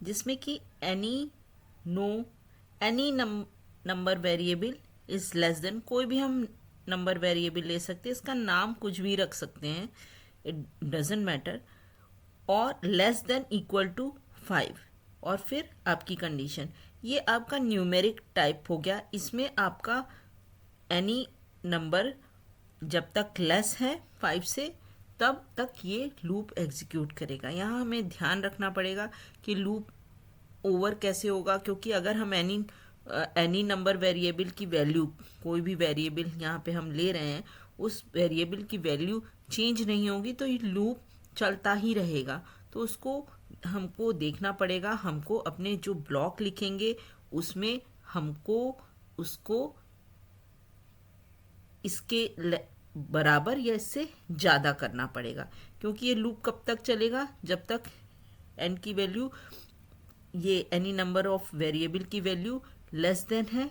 जिसमें कि any number variable is less than, कोई भी हम नंबर वेरिएबल ले सकते हैं, इसका नाम कुछ भी रख सकते हैं, इट डजेंट मैटर, और लेस देन इक्वल टू 5, और फिर आपकी कंडीशन, ये आपका न्यूमेरिक टाइप हो गया। इसमें आपका एनी नंबर जब तक लेस है 5 से तब तक ये लूप एग्जीक्यूट करेगा। यहाँ हमें ध्यान रखना पड़ेगा कि लूप ओवर कैसे होगा, क्योंकि अगर हम एनी नंबर वेरिएबल की वैल्यू, कोई भी वेरिएबल यहाँ पे हम ले रहे हैं, उस वेरिएबल की वैल्यू चेंज नहीं होगी तो ये लूप चलता ही रहेगा। तो उसको हमको देखना पड़ेगा। हमको अपने जो ब्लॉक लिखेंगे उसमें हमको उसको इसके बराबर या इससे ज़्यादा करना पड़ेगा, क्योंकि ये लूप कब तक चलेगा, जब तक एन की वैल्यू, ये एनी नंबर ऑफ वेरिएबल की वैल्यू लेस देन है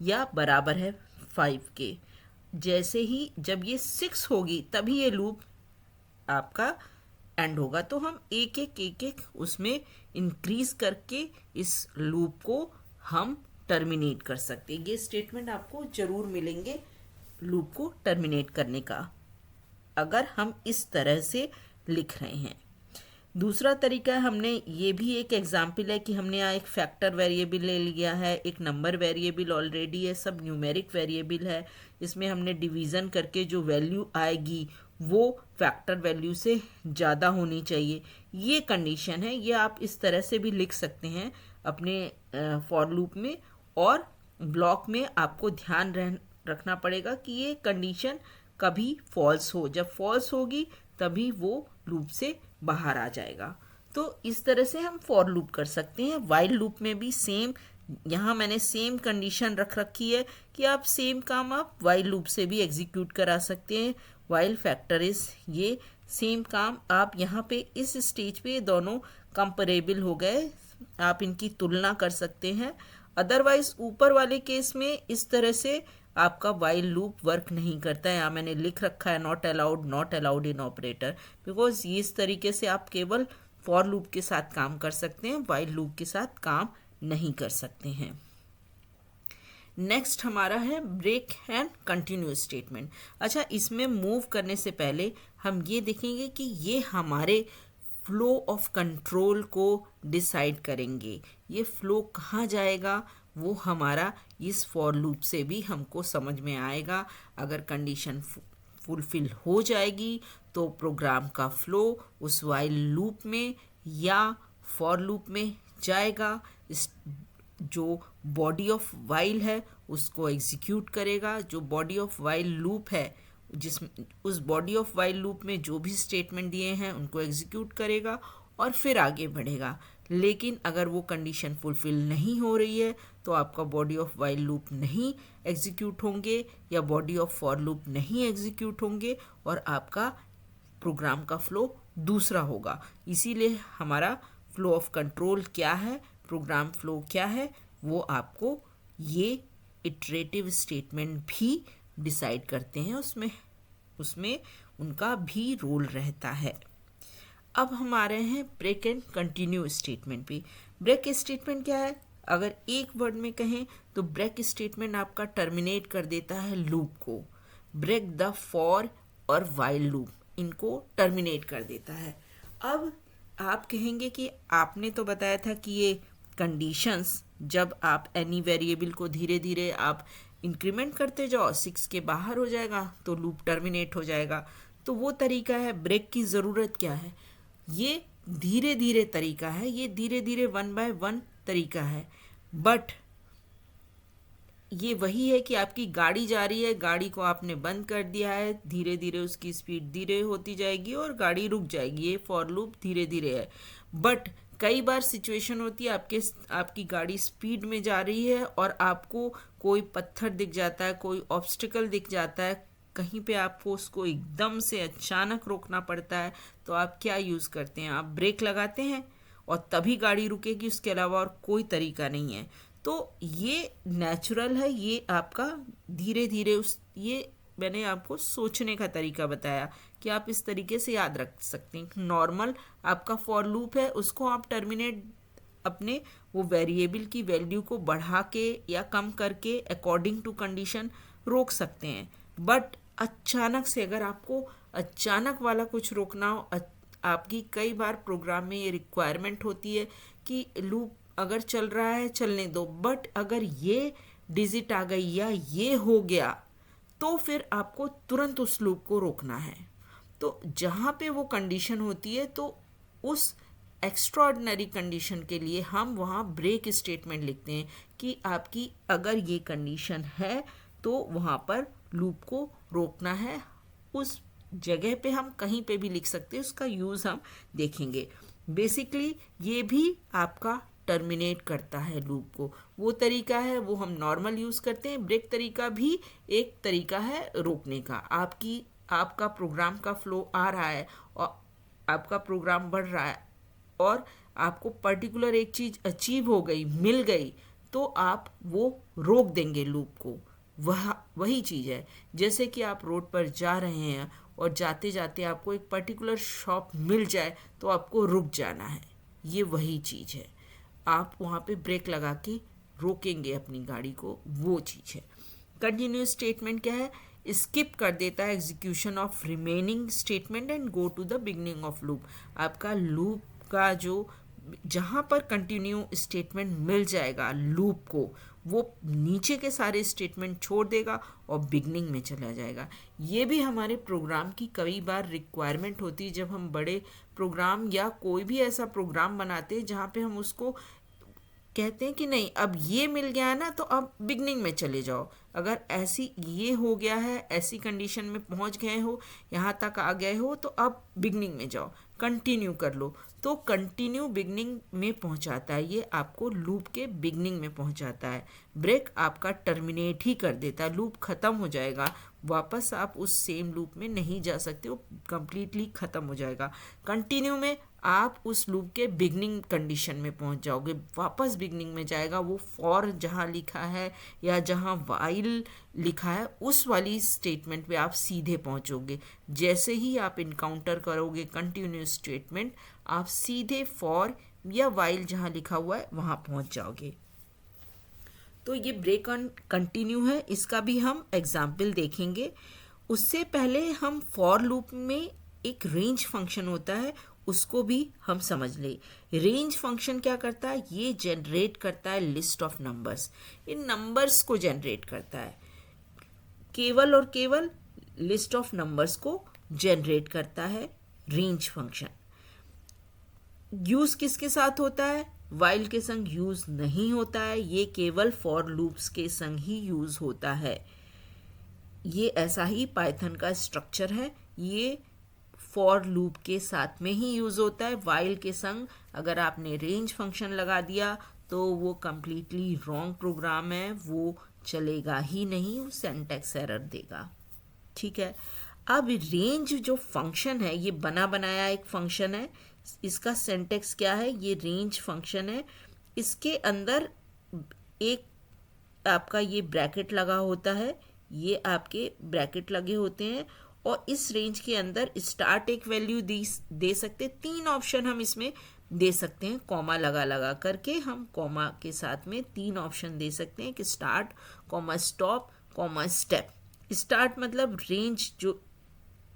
या बराबर है 5 के। जैसे ही जब ये 6 होगी तभी ये लूप आपका एंड होगा। तो हम एक एक उसमें इंक्रीज करके इस लूप को हम टर्मिनेट कर सकते हैं। ये स्टेटमेंट आपको जरूर मिलेंगे लूप को टर्मिनेट करने का, अगर हम इस तरह से लिख रहे हैं। दूसरा तरीका है, हमने ये भी एक एग्जाम्पल है कि हमने यहाँ एक फैक्टर वेरिएबल ले लिया है, एक नंबर वेरिएबल ऑलरेडी है, सब न्यूमेरिक वेरिएबल है। इसमें हमने डिवीज़न करके जो वैल्यू आएगी वो फैक्टर वैल्यू से ज़्यादा होनी चाहिए। ये कंडीशन है, ये आप इस तरह से भी लिख सकते हैं अपने फॉर लूप में। और ब्लॉक में आपको ध्यान रखना पड़ेगा कि ये कंडीशन कभी फॉल्स हो, जब फॉल्स होगी तभी वो लूप से बाहर आ जाएगा। तो इस तरह से हम फॉर लूप कर सकते हैं। वाइल लूप में भी सेम, यहाँ मैंने सेम कंडीशन रख रखी है कि आप सेम काम आप वाइल लूप से भी एग्जीक्यूट करा सकते हैं। वाइल फैक्टर इज, ये सेम काम आप यहाँ पे इस स्टेज पे दोनों कंपेरेबल हो गए, आप इनकी तुलना कर सकते हैं। अदरवाइज ऊपर वाले केस में इस तरह से आपका वाइल लूप वर्क नहीं करता है। यहाँ मैंने लिख रखा है not allowed in operator, because ये इस तरीके से आप केवल फॉर लूप के साथ काम कर सकते हैं, वाइल लूप के साथ काम नहीं कर सकते हैं। नेक्स्ट हमारा है ब्रेक एंड कंटिन्यू स्टेटमेंट। अच्छा, इसमें मूव करने से पहले हम ये देखेंगे कि ये हमारे फ्लो ऑफ कंट्रोल को डिसाइड करेंगे। ये फ्लो कहाँ जाएगा वो हमारा इस फॉर लूप से भी हमको समझ में आएगा। अगर कंडीशन फुलफिल हो जाएगी तो प्रोग्राम का फ्लो उस वाइल लूप में या फॉर लूप में जाएगा। इस जो बॉडी ऑफ वाइल है उसको एग्जीक्यूट करेगा। जो बॉडी ऑफ वाइल लूप है, जिस उस बॉडी ऑफ वाइल लूप में जो भी स्टेटमेंट दिए हैं उनको एग्जीक्यूट करेगा और फिर आगे बढ़ेगा। लेकिन अगर वो कंडीशन फुलफिल नहीं हो रही है तो आपका बॉडी ऑफ वाइल लूप नहीं एग्जीक्यूट होंगे या बॉडी ऑफ फॉर लूप नहीं एग्जीक्यूट होंगे और आपका प्रोग्राम का फ्लो दूसरा होगा। इसीलिए हमारा फ्लो ऑफ कंट्रोल क्या है, प्रोग्राम फ्लो क्या है, वो आपको ये इटरेटिव स्टेटमेंट भी डिसाइड करते हैं। उसमें उनका भी रोल रहता है। अब हमारे हैं ब्रेक एंड कंटिन्यू स्टेटमेंट भी। ब्रेक स्टेटमेंट क्या है, अगर एक वर्ड में कहें तो ब्रेक स्टेटमेंट आपका टर्मिनेट कर देता है लूप को। ब्रेक द फॉर और वाइल लूप इनको टर्मिनेट कर देता है। अब आप कहेंगे कि आपने तो बताया था कि ये कंडीशंस जब आप एनी वेरिएबल को धीरे धीरे आप इंक्रीमेंट करते जाओ 6 के बाहर हो जाएगा तो लूप टर्मिनेट हो जाएगा। तो वो तरीका है, ब्रेक की ज़रूरत क्या है, ये धीरे धीरे तरीका है, ये धीरे धीरे 1 by 1 तरीका है। बट ये वही है कि आपकी गाड़ी जा रही है, गाड़ी को आपने बंद कर दिया है, धीरे धीरे उसकी स्पीड धीरे होती जाएगी और गाड़ी रुक जाएगी। ये फॉर लूप धीरे धीरे है। बट कई बार सिचुएशन होती है आपकी गाड़ी स्पीड में जा रही है और आपको कोई पत्थर दिख जाता है, कोई ऑब्स्टिकल दिख जाता है, कहीं पे आपको उसको एकदम से अचानक रोकना पड़ता है। तो आप क्या यूज़ करते हैं, आप ब्रेक लगाते हैं और तभी गाड़ी रुकेगी, उसके अलावा और कोई तरीका नहीं है। तो ये नेचुरल है, ये आपका धीरे धीरे ये मैंने आपको सोचने का तरीका बताया कि आप इस तरीके से याद रख सकते हैं। नॉर्मल आपका फॉर लूप है, उसको आप टर्मिनेट अपने वो वेरिएबल की वैल्यू को बढ़ा के या कम करके अकॉर्डिंग टू कंडीशन रोक सकते हैं। बट अचानक से अगर आपको अचानक वाला कुछ रोकना हो, आपकी कई बार प्रोग्राम में ये रिक्वायरमेंट होती है कि लूप अगर चल रहा है चलने दो, बट अगर ये डिजिट आ गई या ये हो गया तो फिर आपको तुरंत उस लूप को रोकना है। तो जहाँ पे वो कंडीशन होती है तो उस एक्स्ट्राऑर्डिनरी कंडीशन के लिए हम वहाँ ब्रेक स्टेटमेंट लिखते हैं कि आपकी अगर ये कंडीशन है तो वहाँ पर लूप को रोकना है। उस जगह पे हम कहीं पे भी लिख सकते हैं, उसका यूज़ हम देखेंगे। बेसिकली ये भी आपका टर्मिनेट करता है लूप को। वो तरीका है वो हम नॉर्मल यूज़ करते हैं। ब्रेक तरीका भी एक तरीका है रोकने का। आपका प्रोग्राम का फ्लो आ रहा है और आपका प्रोग्राम बढ़ रहा है और आपको पर्टिकुलर एक चीज़ अचीव हो गई, मिल गई, तो आप वो रोक देंगे लूप को। वही चीज़ है जैसे कि आप रोड पर जा रहे हैं और जाते जाते आपको एक पर्टिकुलर शॉप मिल जाए तो आपको रुक जाना है। ये वही चीज़ है, आप वहाँ पे ब्रेक लगा के रोकेंगे अपनी गाड़ी को, वो चीज़ है। कंटिन्यूस स्टेटमेंट क्या है? स्किप कर देता है execution of remaining statement and go to the beginning of loop. आपका लूप का जो जहाँ पर कंटिन्यू स्टेटमेंट मिल जाएगा लूप को, वो नीचे के सारे स्टेटमेंट छोड़ देगा और बिगनिंग में चला जाएगा। ये भी हमारे प्रोग्राम की कई बार रिक्वायरमेंट होती है जब हम बड़े प्रोग्राम या कोई भी ऐसा प्रोग्राम बनाते हैं जहाँ पे हम उसको कहते हैं कि नहीं अब ये मिल गया है ना तो अब बिगनिंग में चले जाओ। अगर ऐसी ये हो गया है, ऐसी कंडीशन में पहुंच गए हो, यहाँ तक आ गए हो, तो अब बिगनिंग में जाओ, कंटिन्यू कर लो। तो कंटिन्यू बिगनिंग में पहुंचाता है, ये आपको लूप के बिगनिंग में पहुंचाता है। ब्रेक आपका टर्मिनेट ही कर देता है, लूप ख़त्म हो जाएगा, वापस आप उस सेम लूप में नहीं जा सकते, वो कंप्लीटली ख़त्म हो जाएगा। कंटिन्यू में आप उस लूप के बिगनिंग कंडीशन में पहुंच जाओगे, वापस बिगनिंग में जाएगा। वो फॉर जहाँ लिखा है या जहाँ वाइल लिखा है उस वाली स्टेटमेंट पे आप सीधे पहुंचोगे। जैसे ही आप इनकाउंटर करोगे कंटिन्यूस स्टेटमेंट, आप सीधे फॉर या वाइल जहाँ लिखा हुआ है वहाँ पहुंच जाओगे। तो ये ब्रेक ऑन कंटिन्यू है, इसका भी हम एग्जाम्पल देखेंगे। उससे पहले हम फॉर लूप में एक रेंज फंक्शन होता है, उसको भी हम समझ ले। रेंज फंक्शन क्या करता है? ये जनरेट करता है list of numbers, in numbers को जनरेट करता है, केवल और केवल लिस्ट ऑफ नंबर्स को जनरेट करता है रेंज फंक्शन। यूज़ किसके साथ होता है? वाइल के संग यूज़ नहीं होता है, ये केवल फॉर लूप्स के संग ही यूज़ होता है। ये ऐसा ही पाइथन का स्ट्रक्चर है, ये फॉर लूप के साथ में ही यूज़ होता है। वाइल के संग अगर आपने रेंज फंक्शन लगा दिया तो वो कम्प्लीटली रॉन्ग प्रोग्राम है, वो चलेगा ही नहीं, वो सिंटैक्स एरर देगा। ठीक है, अब रेंज जो फंक्शन है ये बना बनाया एक फंक्शन है, इसका सिंटैक्स क्या है? ये रेंज फंक्शन है, इसके अंदर एक आपका ये ब्रैकेट लगा होता है, ये आपके ब्रैकेट लगे होते हैं और इस रेंज के अंदर स्टार्ट एक वैल्यू दे सकते हैं। 3 ऑप्शन हम इसमें दे सकते हैं, कॉमा लगा लगा करके हम कॉमा के साथ में 3 ऑप्शन दे सकते हैं कि start, comma stop, comma step. Start मतलब रेंज, जो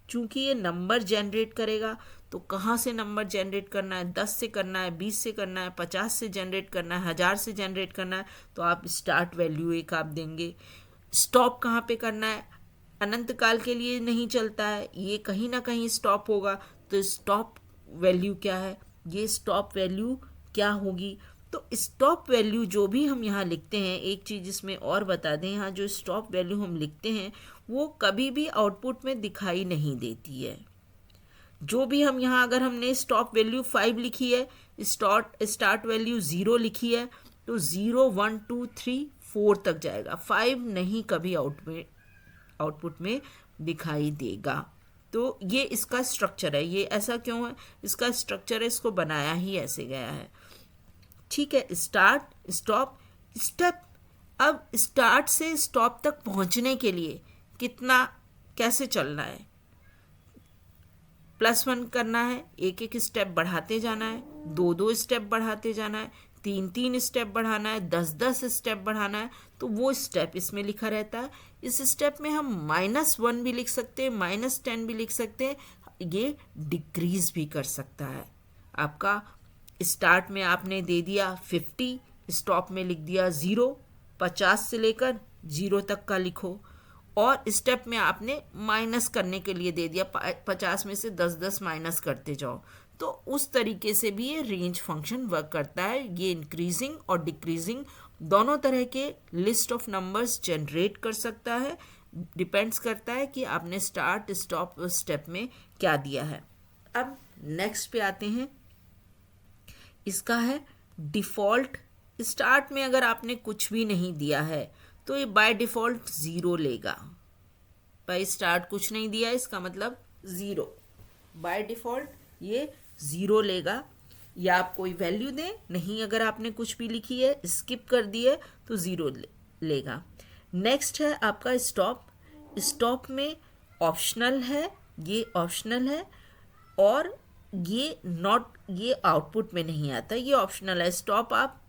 चूंकि ये नंबर जनरेट करेगा तो कहाँ से नंबर जनरेट करना है, 10 से करना है, 20 से करना है, 50 से जनरेट करना है, 1000 से जनरेट करना है, तो आप स्टार्ट वैल्यू एक आप देंगे। स्टॉप कहाँ पे करना है? अनंत काल के लिए नहीं चलता है, ये कहीं ना कहीं स्टॉप होगा, तो स्टॉप वैल्यू क्या है? ये स्टॉप वैल्यू क्या होगी? तो स्टॉप वैल्यू जो भी हम यहाँ लिखते हैं, एक चीज़ इसमें और बता दें, यहाँ जो स्टॉप वैल्यू हम लिखते हैं वो कभी भी आउटपुट में दिखाई नहीं देती है। जो भी हम यहाँ, अगर हमने स्टॉप वैल्यू 5 लिखी है, स्टार्ट वैल्यू 0 लिखी है, तो 0 1 2 3 4 तक जाएगा, 5 नहीं कभी आउटपुट में दिखाई देगा। तो ये इसका स्ट्रक्चर है। ये ऐसा क्यों है? इसका स्ट्रक्चर है, इसको बनाया ही ऐसे गया है। ठीक है, स्टार्ट, स्टॉप, स्टेप। अब स्टार्ट से स्टॉप तक पहुंचने के लिए कैसे चलना है? +1 करना है, एक एक स्टेप बढ़ाते जाना है, 2 स्टेप बढ़ाते जाना है, 3 स्टेप बढ़ाना है, 10 स्टेप बढ़ाना है, तो वो स्टेप इसमें लिखा रहता है। इस स्टेप में हम -1 भी लिख सकते हैं, -10 भी लिख सकते हैं, ये डिक्रीज भी कर सकता है। आपका स्टार्ट में आपने दे दिया 50, स्टॉप में लिख दिया 0, 50 से लेकर 0 तक का लिखो, और स्टेप में आपने माइनस करने के लिए दे दिया 50 में से 10 माइनस करते जाओ। तो उस तरीके से भी ये रेंज फंक्शन वर्क करता है। ये इंक्रीजिंग और डिक्रीजिंग दोनों तरह के लिस्ट ऑफ नंबर्स जनरेट कर सकता है। डिपेंड्स करता है कि आपने स्टार्ट, स्टॉप और स्टेप में क्या दिया है। अब नेक्स्ट पे आते हैं, इसका है डिफ़ॉल्ट। स्टार्ट में अगर आपने कुछ भी नहीं दिया है तो ये बाय डिफ़ॉल्ट 0 लेगा। बाय स्टार्ट कुछ नहीं दिया, इसका मतलब 0, बाय डिफ़ॉल्ट ये 0 लेगा। या आप कोई वैल्यू दें, नहीं अगर आपने कुछ भी लिखी है, स्किप कर दी है, तो 0 लेगा। नेक्स्ट है आपका स्टॉप। स्टॉप में ऑप्शनल है, ये ऑप्शनल है, और ये आउटपुट में नहीं आता, ये ऑप्शनल है। स्टॉप आप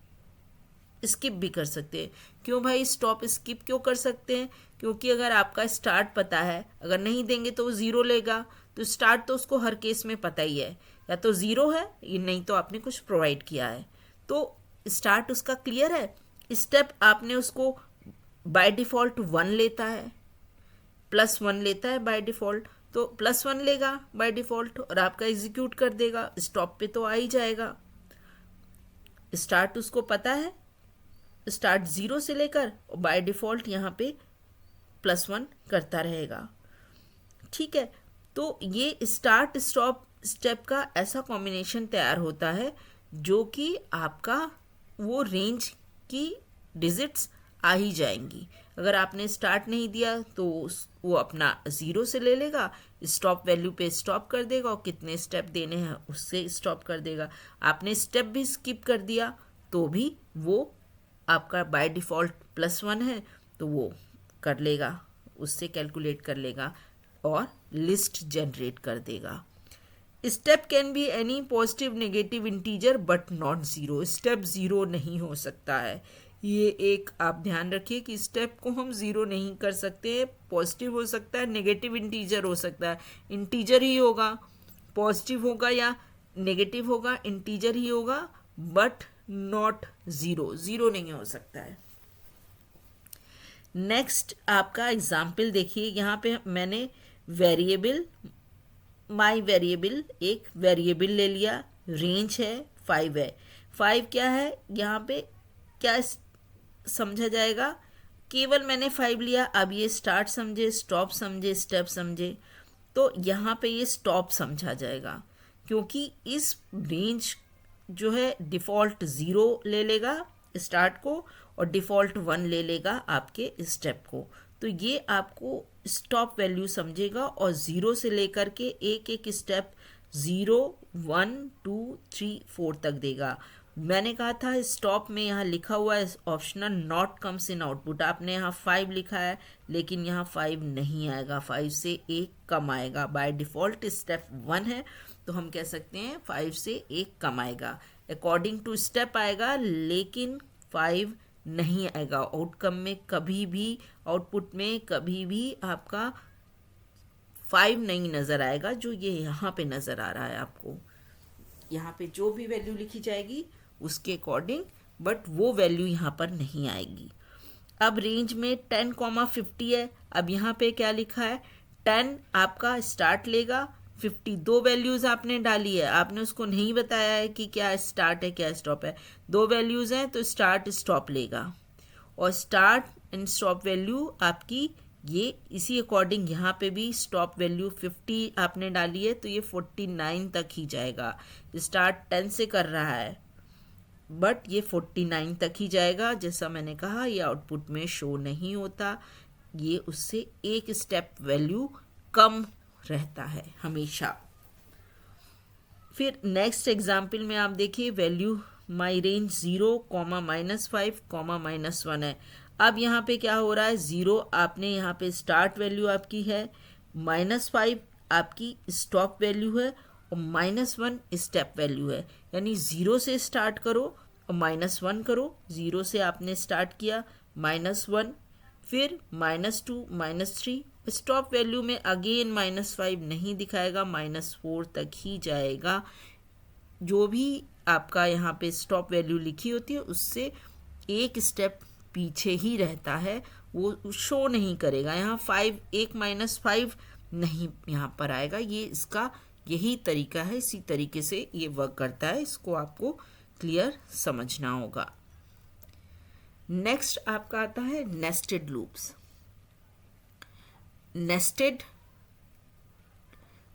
स्किप भी कर सकते हैं। क्यों भाई स्टॉप स्किप क्यों कर सकते हैं? क्योंकि अगर आपका स्टार्ट पता है, अगर नहीं देंगे तो वो 0 लेगा। तो स्टार्ट तो उसको हर केस में पता ही है, या तो 0 है, नहीं तो आपने कुछ प्रोवाइड किया है। तो स्टार्ट उसका क्लियर है। स्टेप आपने उसको बाय डिफ़ॉल्ट 1 लेता है, +1 लेता है बाय डिफ़ॉल्ट, तो +1 लेगा बाय डिफ़ॉल्ट और आपका एग्जीक्यूट कर देगा। स्टॉप पे तो आ ही जाएगा। स्टार्ट उसको पता है, स्टार्ट 0 से लेकर बाय डिफ़ॉल्ट यहाँ पे +1 करता रहेगा। ठीक है, तो ये स्टार्ट स्टॉप स्टेप का ऐसा कॉम्बिनेशन तैयार होता है जो कि आपका वो रेंज की डिजिट्स आ ही जाएंगी। अगर आपने स्टार्ट नहीं दिया तो वो अपना 0 से ले लेगा, स्टॉप वैल्यू पे स्टॉप कर देगा और कितने स्टेप देने हैं उससे स्टॉप कर देगा। आपने स्टेप भी स्किप कर दिया तो भी वो आपका बाय डिफ़ॉल्ट +1 है तो वो कर लेगा, उससे कैलकुलेट कर लेगा और लिस्ट जनरेट कर देगा। Step can be any positive negative integer but not 0। Step 0 नहीं हो सकता है। ये एक आप ध्यान रखिए कि स्टेप को हम 0 नहीं कर सकते हैं। पॉजिटिव हो सकता है, नेगेटिव इंटीजर हो सकता है। इंटीजर ही होगा, पॉजिटिव होगा या नेगेटिव होगा, इंटीजर ही होगा, बट नॉट 0। 0 नहीं हो सकता है। नेक्स्ट आपका एग्जाम्पल देखिए, यहाँ पे मैंने वेरिएबल, माई वेरिएबल, एक वेरिएबल ले लिया, रेंज है 5 है। 5 क्या है, यहाँ पे क्या समझा जाएगा? केवल मैंने 5 लिया। अब ये स्टार्ट समझे, स्टॉप समझे, स्टेप समझे, तो यहाँ पे ये स्टॉप समझा जाएगा, क्योंकि इस रेंज जो है डिफ़ॉल्ट 0 ले लेगा स्टार्ट को और डिफ़ॉल्ट 1 ले लेगा आपके स्टेप को। तो ये आपको स्टॉप वैल्यू समझेगा और 0 से लेकर के एक एक स्टेप 0, 1, 2, 3, 4 तक देगा। मैंने कहा था स्टॉप में यहाँ लिखा हुआ है optional not comes in output. आपने यहाँ 5 लिखा है लेकिन यहाँ 5 नहीं आएगा, 5 से 1 कम आएगा। बाय डिफ़ॉल्ट स्टेप 1 है तो हम कह सकते हैं 5 से 1 कम आएगा। अकॉर्डिंग टू स्टेप आएगा लेकिन 5 नहीं आएगा। आउटकम में कभी भी, आउटपुट में कभी भी आपका 5 नहीं नज़र आएगा, जो ये यहाँ पे नज़र आ रहा है आपको। यहाँ पे जो भी वैल्यू लिखी जाएगी उसके अकॉर्डिंग, बट वो वैल्यू यहाँ पर नहीं आएगी। अब रेंज में 10,50 है। अब यहाँ पे क्या लिखा है, 10 आपका स्टार्ट लेगा, 52 वैल्यूज़ आपने डाली है, आपने उसको नहीं बताया है कि क्या स्टार्ट है क्या स्टॉप है। 2 वैल्यूज़ हैं तो स्टार्ट स्टॉप लेगा, और स्टार्ट एंड स्टॉप वैल्यू आपकी ये इसी अकॉर्डिंग यहाँ पे भी स्टॉप वैल्यू 50 आपने डाली है तो ये 49 तक ही जाएगा। स्टार्ट 10 से कर रहा है बट ये 49 तक ही जाएगा। जैसा मैंने कहा ये आउटपुट में शो नहीं होता, ये उससे एक स्टेप वैल्यू कम रहता है हमेशा। फिर नेक्स्ट एग्जाम्पल में आप देखिए वैल्यू माई रेंज 0, -5, -1 है। अब यहाँ पे क्या हो रहा है, 0 आपने यहाँ पे स्टार्ट वैल्यू आपकी है, -5 आपकी स्टॉप वैल्यू है और -1 स्टेप वैल्यू है। यानी 0 से स्टार्ट करो और -1 करो। 0 से आपने स्टार्ट किया, -1, फिर -2, -3, स्टॉप वैल्यू में अगेन -5 नहीं दिखाएगा, -4 तक ही जाएगा। जो भी आपका यहाँ पे स्टॉप वैल्यू लिखी होती है उससे एक स्टेप पीछे ही रहता है, वो शो नहीं करेगा। यहाँ 5 1 -5 नहीं यहाँ पर आएगा। ये इसका यही तरीका है, इसी तरीके से ये वर्क करता है। इसको आपको क्लियर समझना होगा। नेक्स्ट आपका आता है nested loops. Nested,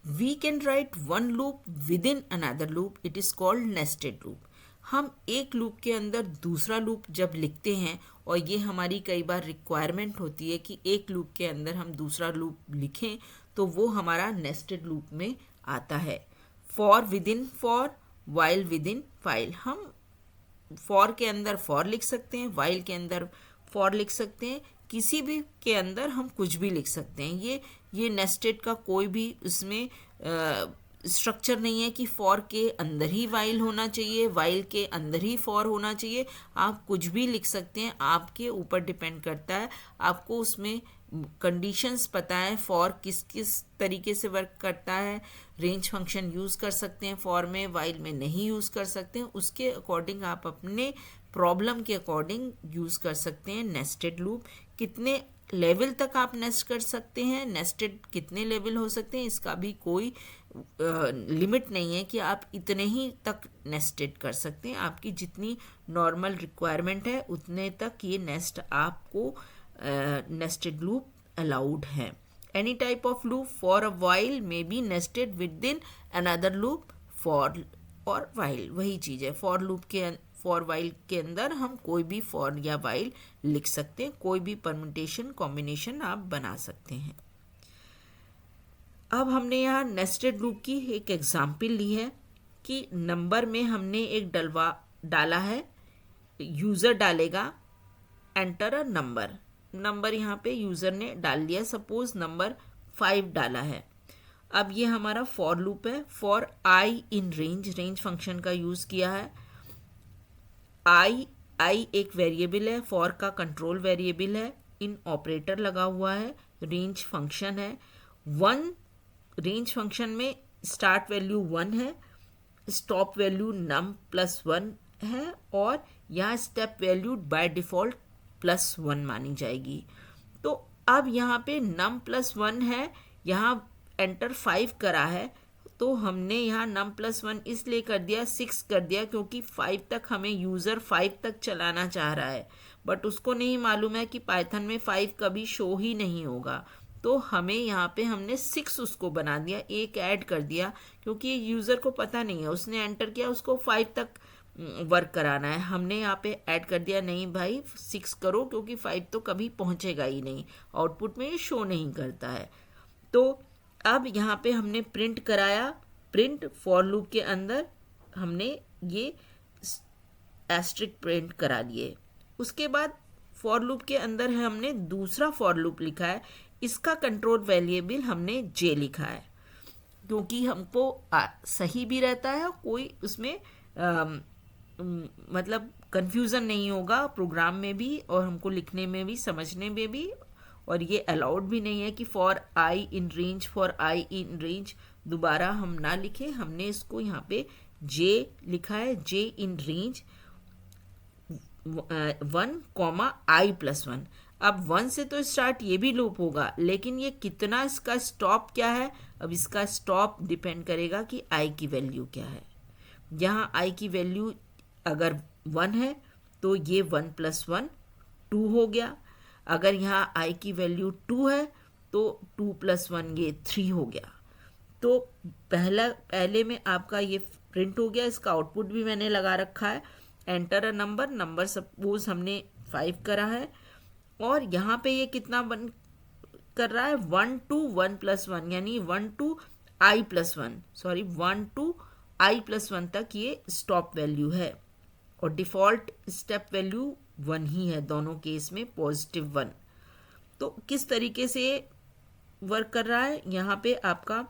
we can write one loop within another loop, it is called nested loop। हम एक लूप के अंदर दूसरा लूप जब लिखते हैं, और ये हमारी कई बार रिक्वायरमेंट होती है कि एक लूप के अंदर हम दूसरा लूप लिखें, तो वो हमारा नेस्टेड लूप में आता है। For with in for, while with in while. हम फॉर के अंदर फॉर लिख सकते हैं, वाइल के अंदर फॉर लिख सकते हैं, किसी भी के अंदर हम कुछ भी लिख सकते हैं। ये नेस्टेड का कोई भी उसमें स्ट्रक्चर नहीं है कि फॉर के अंदर ही वाइल होना चाहिए, वाइल के अंदर ही फॉर होना चाहिए। आप कुछ भी लिख सकते हैं, आपके ऊपर डिपेंड करता है। आपको उसमें कंडीशंस पता है, फॉर किस किस तरीके से वर्क करता है। रेंज फंक्शन यूज़ कर सकते हैं फॉर में, वाइल में नहीं यूज़ कर सकते हैं। उसके अकॉर्डिंग आप अपने प्रॉब्लम के अकॉर्डिंग यूज़ कर सकते हैं नेस्टेड लूप। कितने लेवल तक आप नेस्ट कर सकते हैं, नेस्टेड कितने लेवल हो सकते हैं, इसका भी कोई लिमिट नहीं है कि आप इतने ही तक नेस्टेड कर सकते हैं। आपकी जितनी नॉर्मल रिक्वायरमेंट है उतने तक ये नेस्ट आपको नेस्टेड लूप अलाउड है। Any type of loop for a while may be nested with in another loop for और वाइल, वही चीज़ है। फॉर लूप के फॉर वाइल के अंदर हम कोई भी फॉर या वाइल लिख सकते हैं, कोई भी परम्यूटेशन कॉम्बिनेशन आप बना सकते हैं। अब हमने यहाँ नेस्टेड लूप की एक एग्जाम्पल ली है कि नंबर में हमने एक डाला है, यूज़र डालेगा एंटर अ नंबर यहाँ पे यूज़र ने डाल दिया, सपोज नंबर 5 डाला है। अब ये हमारा फॉर लूप है। For I in range function का यूज़ किया है। आई एक वेरिएबल है, फॉर का कंट्रोल वेरिएबल है, इन ऑपरेटर लगा हुआ है, रेंज फंक्शन है। रेंज फंक्शन में स्टार्ट वैल्यू 1 है, स्टॉप वैल्यू num+1 है, और यहाँ स्टेप वैल्यू बाय डिफ़ॉल्ट +1 मानी जाएगी। तो अब यहाँ पे num+1 है, यहाँ एंटर 5 करा है, तो हमने यहाँ num+1 इसलिए कर दिया, 6 कर दिया, क्योंकि 5 तक हमें यूज़र 5 तक चलाना चाह रहा है, बट उसको नहीं मालूम है कि पाइथन में 5 कभी शो ही नहीं होगा। तो हमें यहाँ पे हमने 6 उसको बना दिया, एक ऐड कर दिया, क्योंकि यूज़र को पता नहीं है, उसने एंटर किया, उसको 5 तक वर्क कराना है। हमने यहाँ पे ऐड कर दिया, नहीं भाई 6 करो, क्योंकि 5 तो कभी पहुँचेगा ही नहीं, आउटपुट में ये शो नहीं करता है। तो अब यहाँ पे हमने प्रिंट कराया, प्रिंट फॉर लूप के अंदर हमने ये एस्ट्रिक प्रिंट करा लिए। उसके बाद फॉर लूप के अंदर है हमने दूसरा फॉर लूप लिखा है, इसका कंट्रोल वेरिएबल हमने जे लिखा है, क्योंकि हमको सही भी रहता है, कोई उसमें मतलब कंफ्यूजन नहीं होगा प्रोग्राम में भी, और हमको लिखने में भी, समझने में भी। और ये अलाउड भी नहीं है कि फॉर आई इन रेंज दोबारा हम ना लिखें। हमने इसको यहाँ पे जे लिखा है, जे इन रेंज 1, i+1। अब 1 से तो स्टार्ट ये भी लूप होगा, लेकिन ये कितना, इसका स्टॉप क्या है। अब इसका स्टॉप डिपेंड करेगा कि i की वैल्यू क्या है। यहाँ i की वैल्यू अगर 1 है तो ये 1+1 2 हो गया। अगर यहाँ i की वैल्यू 2 है तो 2+1 ये 3 हो गया। तो पहले में आपका ये प्रिंट हो गया, इसका आउटपुट भी मैंने लगा रखा है, एंटर अ नंबर सपोज हमने 5 करा है, और यहाँ पे ये कितना बन कर रहा है, 1 to 1+1, यानी 1 to i+1 तक ये स्टॉप वैल्यू है, और डिफ़ॉल्ट स्टेप वैल्यू 1 ही है दोनों केस में, +1। तो किस तरीके से वर्क कर रहा है, यहाँ पे आपका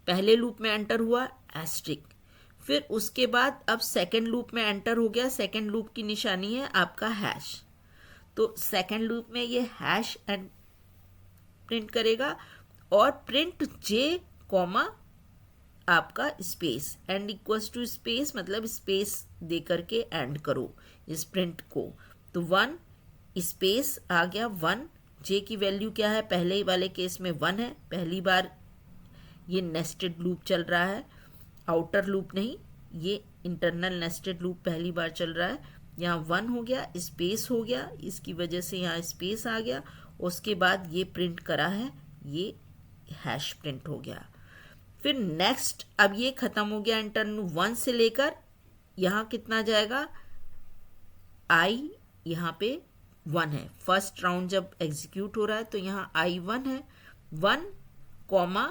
पहले लूप में एंटर हुआ एस्ट्रिक, फिर उसके बाद अब सेकंड लूप में एंटर हो गया। सेकंड लूप की निशानी है आपका हैश, तो सेकंड लूप में ये हैश एंड प्रिंट करेगा, और प्रिंट जे, आपका space, end equals to space मतलब स्पेस दे करके एंड करो इस प्रिंट को। तो 1 स्पेस आ गया 1, जे की वैल्यू क्या है, पहले वाले केस में 1 है, पहली बार ये नेस्टेड लूप चल रहा है, आउटर लूप नहीं, ये इंटरनल नेस्टेड लूप पहली बार चल रहा है। यहाँ 1 हो गया, स्पेस हो गया, इसकी वजह से यहाँ स्पेस आ गया, उसके बाद ये प्रिंट करा है, ये हैश प्रिंट हो गया। फिर नेक्स्ट, अब ये खत्म हो गया इंटरनल 1 से लेकर यहाँ कितना जाएगा, आई यहाँ पे 1 है, फर्स्ट राउंड जब एग्जीक्यूट हो रहा है तो यहाँ आई 1 है, 1 कॉमा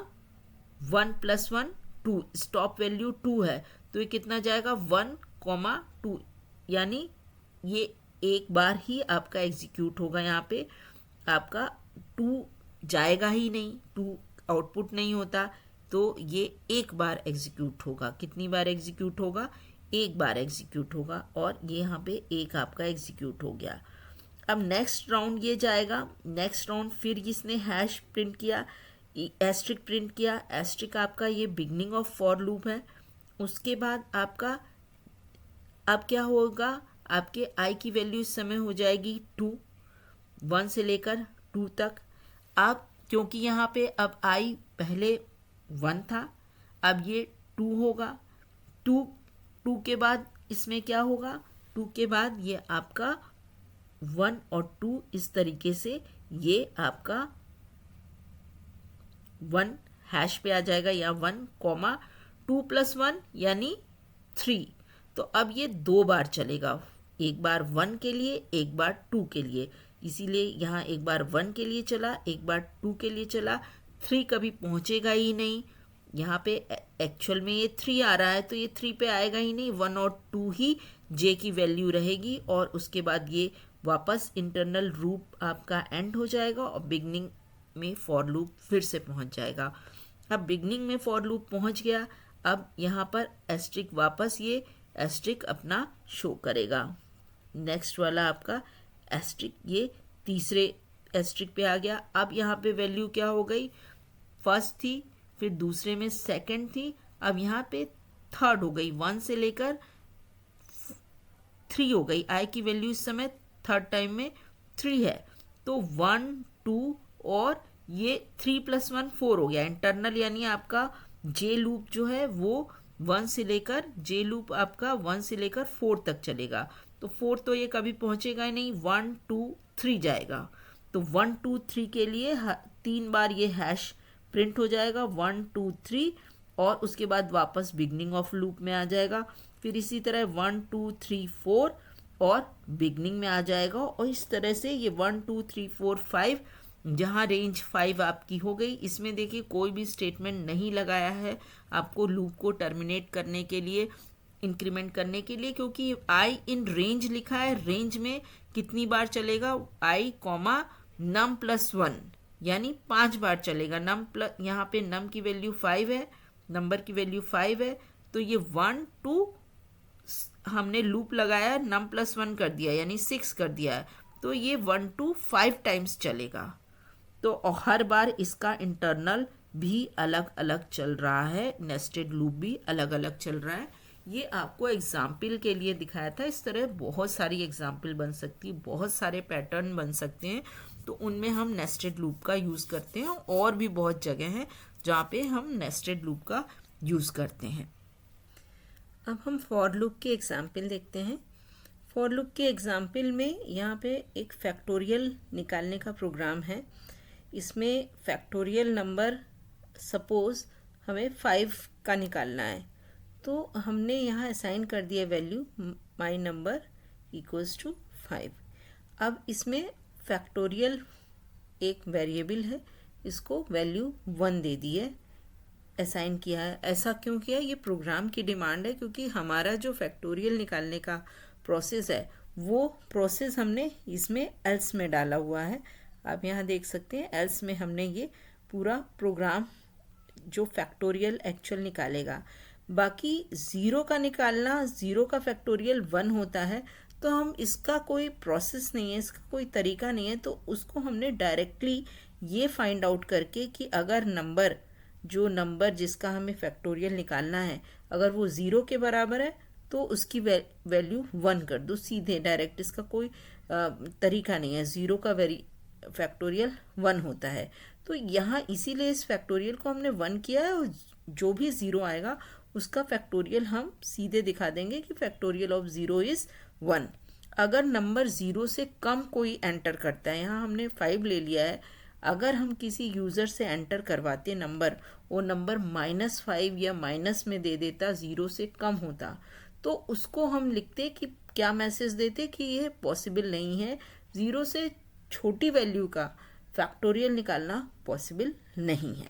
1 + 1 2, स्टॉप वैल्यू 2 है, तो ये कितना जाएगा 1 कॉमा 2, यानी ये एक बार ही आपका एग्जीक्यूट होगा, यहाँ पे आपका 2 जाएगा ही नहीं, 2 आउटपुट नहीं होता, तो ये एक बार एग्जीक्यूट होगा। कितनी बार एग्जीक्यूट होगा, एक बार एग्जीक्यूट होगा, और ये यहाँ पे एक आपका एग्जीक्यूट हो गया। अब नेक्स्ट राउंड ये जाएगा, नेक्स्ट राउंड फिर इसने हैश प्रिंट किया, एस्ट्रिक प्रिंट किया, एस्ट्रिक आपका ये बिगनिंग ऑफ फॉर लूप है। उसके बाद आपका अब क्या होगा, आपके आई की वैल्यू इस समय हो जाएगी 2, 1 से लेकर 2 तक। अब क्योंकि यहाँ पे अब आई पहले 1 था, अब ये 2 होगा, 2 के बाद इसमें क्या होगा, 2 के बाद ये आपका 1 और 2 इस तरीके से ये आपका 1 हैश पे आ जाएगा, या 1 कॉमा 2 + 1 यानी 3। तो अब ये 2 बार चलेगा, एक बार 1 के लिए, एक बार 2 के लिए, इसीलिए यहाँ एक बार 1 के लिए चला, एक बार 2 के लिए चला, 3 कभी पहुँचेगा ही नहीं। यहाँ पे एक्चुअल में ये 3 आ रहा है, तो ये 3 पे आएगा ही नहीं, 1 और 2 ही जे की वैल्यू रहेगी, और उसके बाद ये वापस इंटरनल लूप आपका एंड हो जाएगा और बिगनिंग में फॉर लूप फिर से पहुँच जाएगा। अब बिगनिंग में फॉर लूप पहुँच गया, अब यहाँ पर एस्ट्रिक वापस ये एस्ट्रिक अपना शो करेगा। नेक्स्ट वाला आपका एस्ट्रिक ये तीसरे एस्ट्रिक पे आ गया। अब यहाँ पे वैल्यू क्या हो गई, फर्स्ट थी, फिर दूसरे में सेकंड थी, अब यहाँ पे थर्ड हो गई, 1 से लेकर 3 हो गई। आई की वैल्यू इस समय थर्ड टाइम में 3 है, तो 1 2 और ये 3 + 1 4 हो गया इंटरनल, यानी आपका जे लूप जो है वो 1 से लेकर, जे लूप आपका 1 से लेकर 4 तक चलेगा, तो 4 तो ये कभी पहुंचेगा ही नहीं, 1 2 3 जाएगा, तो 1 2 3 के लिए 3 बार ये हैश प्रिंट हो जाएगा, 1 2 3, और उसके बाद वापस बिगनिंग ऑफ लूप में आ जाएगा। फिर इसी तरह 1 2 3 4 और बिगनिंग में आ जाएगा, और इस तरह से ये 1 2 3 4 5, जहाँ रेंज 5 आपकी हो गई। इसमें देखिए कोई भी स्टेटमेंट नहीं लगाया है आपको लूप को टर्मिनेट करने के लिए, इंक्रीमेंट करने के लिए, क्योंकि आई इन रेंज लिखा है, रेंज में कितनी बार चलेगा, आई कॉमा नम +1 यानी 5 बार चलेगा। नम प्लस, यहाँ पे नम की वैल्यू 5 है, नंबर की वैल्यू 5 है, तो ये 1 2 हमने लूप लगाया, नम +1 कर दिया यानी 6 कर दिया है, तो ये 1 2 5 टाइम्स चलेगा। तो हर बार इसका इंटरनल भी अलग अलग चल रहा है, नेस्टेड लूप भी अलग अलग चल रहा है। ये आपको एग्जाम्पल के लिए दिखाया था, इस तरह बहुत सारी एग्जाम्पल बन सकती है, बहुत सारे पैटर्न बन सकते हैं, तो उनमें हम नेस्टेड लूप का यूज़ करते हैं, और भी बहुत जगह हैं जहाँ पे हम नेस्टेड लूप का यूज़ करते हैं। अब हम फॉर लूप के एग्जाम्पल देखते हैं। फॉर लूप के एग्जाम्पल में यहाँ पे एक फैक्टोरियल निकालने का प्रोग्राम है। इसमें फैक्टोरियल नंबर सपोज हमें 5 का निकालना है, तो हमने यहाँ असाइन कर दिया value my number equals to 5। अब इसमें फैक्टोरियल एक वेरिएबल है, इसको वैल्यू 1 दे दी है, असाइन किया है। ऐसा क्यों किया, ये प्रोग्राम की डिमांड है, क्योंकि हमारा जो फैक्टोरियल निकालने का प्रोसेस है वो प्रोसेस हमने इसमें एल्स में डाला हुआ है। आप यहाँ देख सकते हैं एल्स में हमने ये पूरा प्रोग्राम जो फैक्टोरियल एक्चुअल निकालेगा। बाकी 0 का निकालना, 0 का फैक्टोरियल 1 होता है, तो हम इसका कोई प्रोसेस नहीं है, इसका कोई तरीका नहीं है, तो उसको हमने डायरेक्टली ये फाइंड आउट करके कि अगर नंबर जो नंबर जिसका हमें फैक्टोरियल निकालना है अगर वो 0 के बराबर है तो उसकी वैल्यू 1 कर दो सीधे डायरेक्ट, इसका कोई तरीका नहीं है। 0 का फैक्टोरियल 1 होता है। तो यहाँ इसीलिए इस फैक्टोरियल को हमने 1 किया है और जो भी 0 आएगा उसका फैक्टोरियल हम सीधे दिखा देंगे कि फैक्टोरियल ऑफ 0 इज़ 1। अगर नंबर 0 से कम कोई एंटर करता है, यहाँ हमने 5 ले लिया है, अगर हम किसी यूज़र से एंटर करवाते नंबर, वो नंबर -5 या माइनस में दे देता, 0 से कम होता, तो उसको हम लिखते कि क्या मैसेज देते कि ये पॉसिबल नहीं है, 0 से छोटी वैल्यू का फैक्टोरियल निकालना पॉसिबल नहीं है।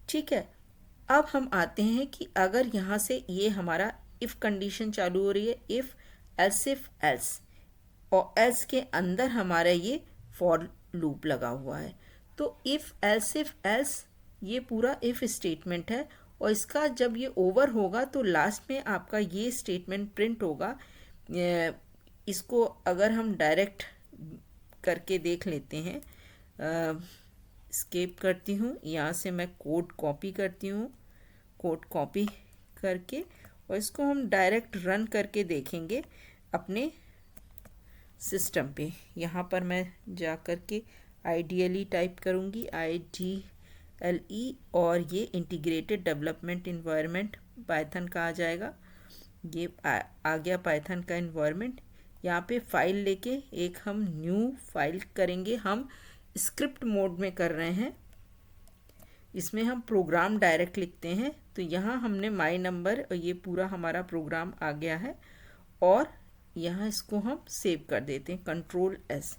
ठीक है, अब हम आते हैं कि अगर यहाँ से ये हमारा इफ़ कंडीशन चालू हो रही है, इफ़ इफ एल्स, और एल्स के अंदर हमारा ये फॉर लूप लगा हुआ है। तो इफ़ एल्स ये पूरा इफ़ स्टेटमेंट है और इसका जब ये ओवर होगा तो लास्ट में आपका ये स्टेटमेंट प्रिंट होगा। इसको अगर हम डायरेक्ट करके देख लेते हैं, स्केप करती हूँ, यहाँ से मैं कोड कॉपी करती हूँ, कोड कॉपी करके और इसको हम डायरेक्ट रन करके देखेंगे अपने सिस्टम पे। यहाँ पर मैं जा कर के आइडियली टाइप करूँगी, IDLE, और ये इंटीग्रेटेड डेवलपमेंट इन्वायरमेंट पाइथन का आ जाएगा। ये आ गया पाइथन का इन्वायरमेंट। यहाँ पे फाइल लेके एक हम न्यू फाइल करेंगे, हम स्क्रिप्ट मोड में कर रहे हैं, इसमें हम प्रोग्राम डायरेक्ट लिखते हैं। तो यहाँ हमने माई नंबर और ये पूरा हमारा प्रोग्राम आ गया है और यहाँ इसको हम सेव कर देते हैं, Ctrl+S।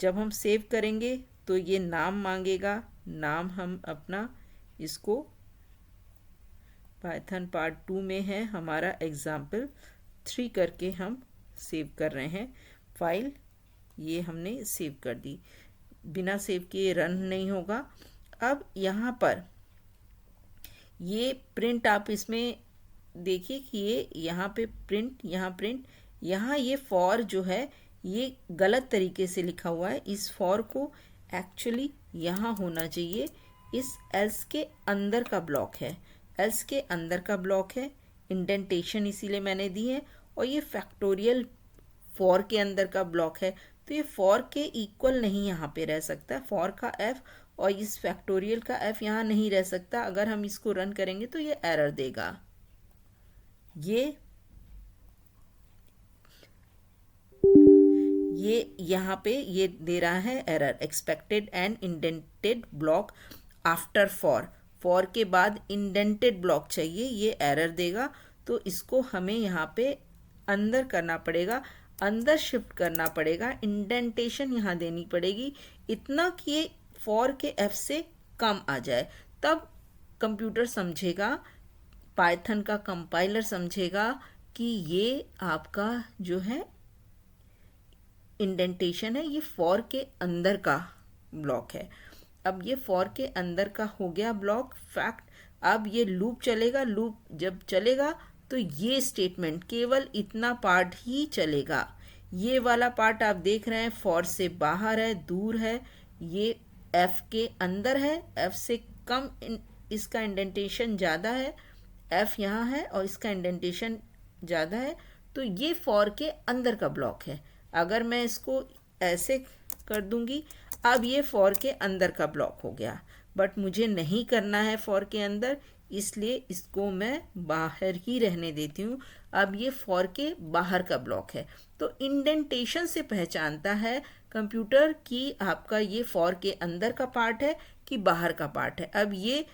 जब हम सेव करेंगे तो ये नाम मांगेगा, नाम हम अपना इसको पाइथन पार्ट 2 में है हमारा example3 करके हम सेव कर रहे हैं फाइल। ये हमने सेव कर दी, बिना सेव किए रन नहीं होगा। अब यहाँ पर ये प्रिंट, आप इसमें देखिए कि ये यहाँ पे प्रिंट, यहाँ प्रिंट, यहाँ ये फॉर जो है ये गलत तरीके से लिखा हुआ है। इस फॉर को एक्चुअली यहाँ होना चाहिए, इस एल्स के अंदर का ब्लॉक है, एल्स के अंदर का ब्लॉक है, इंडेंटेशन इसीलिए मैंने दी है, और ये फैक्टोरियल फॉर के अंदर का ब्लॉक है। तो ये फॉर के इक्वल नहीं यहाँ पे रह सकता, फॉर का एफ और इस फैक्टोरियल का एफ यहाँ नहीं रह सकता। अगर हम इसको रन करेंगे तो ये एरर देगा, ये यहाँ पे ये दे रहा है error, expected and indented block after for, for के बाद इंडेंटेड ब्लॉक चाहिए, ये एरर देगा। तो इसको हमें यहाँ पे अंदर करना पड़ेगा, अंदर शिफ्ट करना पड़ेगा, इंडेंटेशन यहाँ देनी पड़ेगी इतना कि ये फॉर के एफ से कम आ जाए, तब कंप्यूटर समझेगा, पाइथन का कंपाइलर समझेगा कि ये आपका जो है इंडेंटेशन है, ये फॉर के अंदर का ब्लॉक है। अब ये फॉर के अंदर का हो गया ब्लॉक फैक्ट। अब ये लूप चलेगा, लूप जब चलेगा तो ये स्टेटमेंट केवल इतना पार्ट ही चलेगा। ये वाला पार्ट आप देख रहे हैं फॉर से बाहर है, दूर है, ये एफ के अंदर है, एफ से कम इसका इंडेंटेशन ज़्यादा है, एफ यहाँ है और इसका इंडेंटेशन ज़्यादा है, तो ये फॉर के अंदर का ब्लॉक है। अगर मैं इसको ऐसे कर दूंगी, अब ये फॉर के अंदर का ब्लॉक हो गया, बट मुझे नहीं करना है फॉर के अंदर, इसलिए इसको मैं बाहर ही रहने देती हूँ। अब ये फॉर के बाहर का ब्लॉक है, तो इंडेंटेशन से पहचानता है कंप्यूटर कि आपका ये फॉर के अंदर का पार्ट है कि बाहर का पार्ट है। अब ये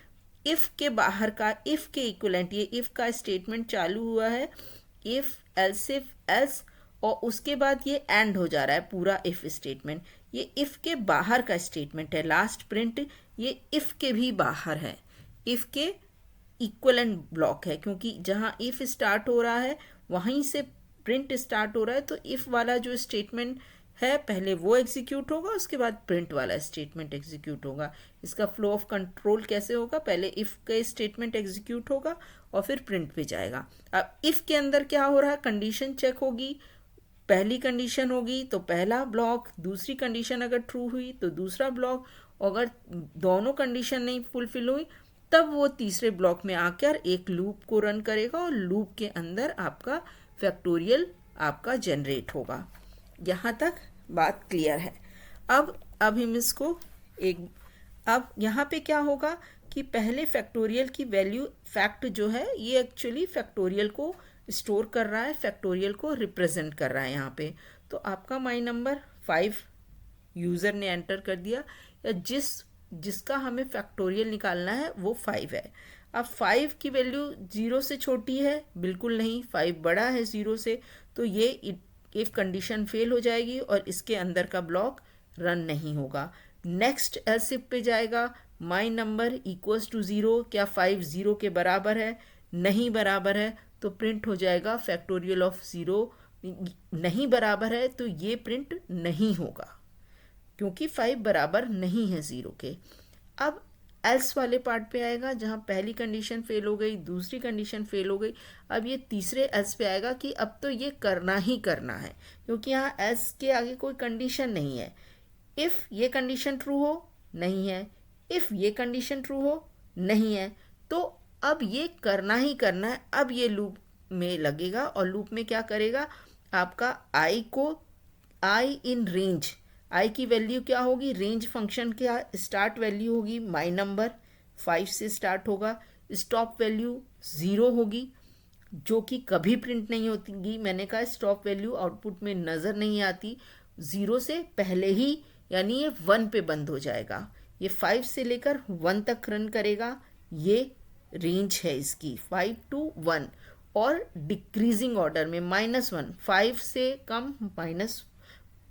इफ़ के बाहर का, इफ़ के इक्विवेलेंट, ये इफ़ का स्टेटमेंट चालू हुआ है, इफ़ एल्स, और उसके बाद ये एंड हो जा रहा है पूरा इफ़ स्टेटमेंट। ये इफ़ के बाहर का स्टेटमेंट है, लास्ट प्रिंट ये इफ़ के भी बाहर है, इफ़ के इक्विवेलेंट ब्लॉक है, क्योंकि जहाँ इफ़ स्टार्ट हो रहा है वहीं से प्रिंट स्टार्ट हो रहा है। तो इफ़ वाला जो स्टेटमेंट है पहले वो एग्जीक्यूट होगा, उसके बाद प्रिंट वाला स्टेटमेंट एग्जीक्यूट होगा। इसका फ्लो ऑफ कंट्रोल कैसे होगा, पहले इफ़ का स्टेटमेंट एग्जीक्यूट होगा और फिर प्रिंट पे जाएगा। अब इफ़ के अंदर क्या हो रहा है, कंडीशन चेक होगी, पहली कंडीशन होगी तो पहला ब्लॉक, दूसरी कंडीशन अगर ट्रू हुई तो दूसरा ब्लॉक, अगर दोनों कंडीशन नहीं फुलफिल हुई तब वो तीसरे ब्लॉक में आकर एक लूप को रन करेगा और लूप के अंदर आपका फैक्टोरियल आपका जनरेट होगा। यहाँ तक बात क्लियर है। अब हम इसको अब यहाँ पे क्या होगा कि पहले फैक्टोरियल की वैल्यू फैक्ट जो है ये एक्चुअली फैक्टोरियल को स्टोर कर रहा है, फैक्टोरियल को रिप्रेजेंट कर रहा है यहाँ पे। तो आपका माई नंबर 5 यूज़र ने एंटर कर दिया, या जिसका हमें फैक्टोरियल निकालना है वो 5 है। अब 5 की वैल्यू 0 से छोटी है? बिल्कुल नहीं, 5 बड़ा है 0 से, तो ये इफ कंडीशन फेल हो जाएगी और इसके अंदर का ब्लॉक रन नहीं होगा। नेक्स्ट एल्स इफ पे जाएगा, माई नंबर इक्वल्स टू 0, क्या 5 0 के बराबर है? नहीं बराबर है, तो प्रिंट हो जाएगा फैक्टोरियल ऑफ 0 नहीं बराबर है, तो ये प्रिंट नहीं होगा क्योंकि 5 बराबर नहीं है 0 के। अब एल्स वाले पार्ट पे आएगा जहाँ पहली कंडीशन फेल हो गई, दूसरी कंडीशन फेल हो गई। अब ये तीसरे एल्स पे आएगा कि अब तो ये करना ही करना है क्योंकि यहाँ एल्स के आगे कोई कंडीशन नहीं है। इफ़ ये कंडीशन ट्रू हो, नहीं है, इफ़ ये कंडीशन ट्रू हो, नहीं है, तो अब ये करना ही करना है। अब ये लूप में लगेगा और लूप में क्या करेगा, आपका आई इन रेंज, आई की वैल्यू क्या होगी, रेंज फंक्शन क्या स्टार्ट वैल्यू होगी माई नंबर 5 से स्टार्ट होगा, स्टॉप वैल्यू 0 होगी जो कि कभी प्रिंट नहीं होती। मैंने कहा स्टॉप वैल्यू आउटपुट में नज़र नहीं आती 0 से पहले ही, यानी ये 1 पे बंद हो जाएगा। ये 5 से लेकर 1 तक रन करेगा, ये रेंज है इसकी 5 to 1, और डिक्रीजिंग ऑर्डर में -1, 5 से कम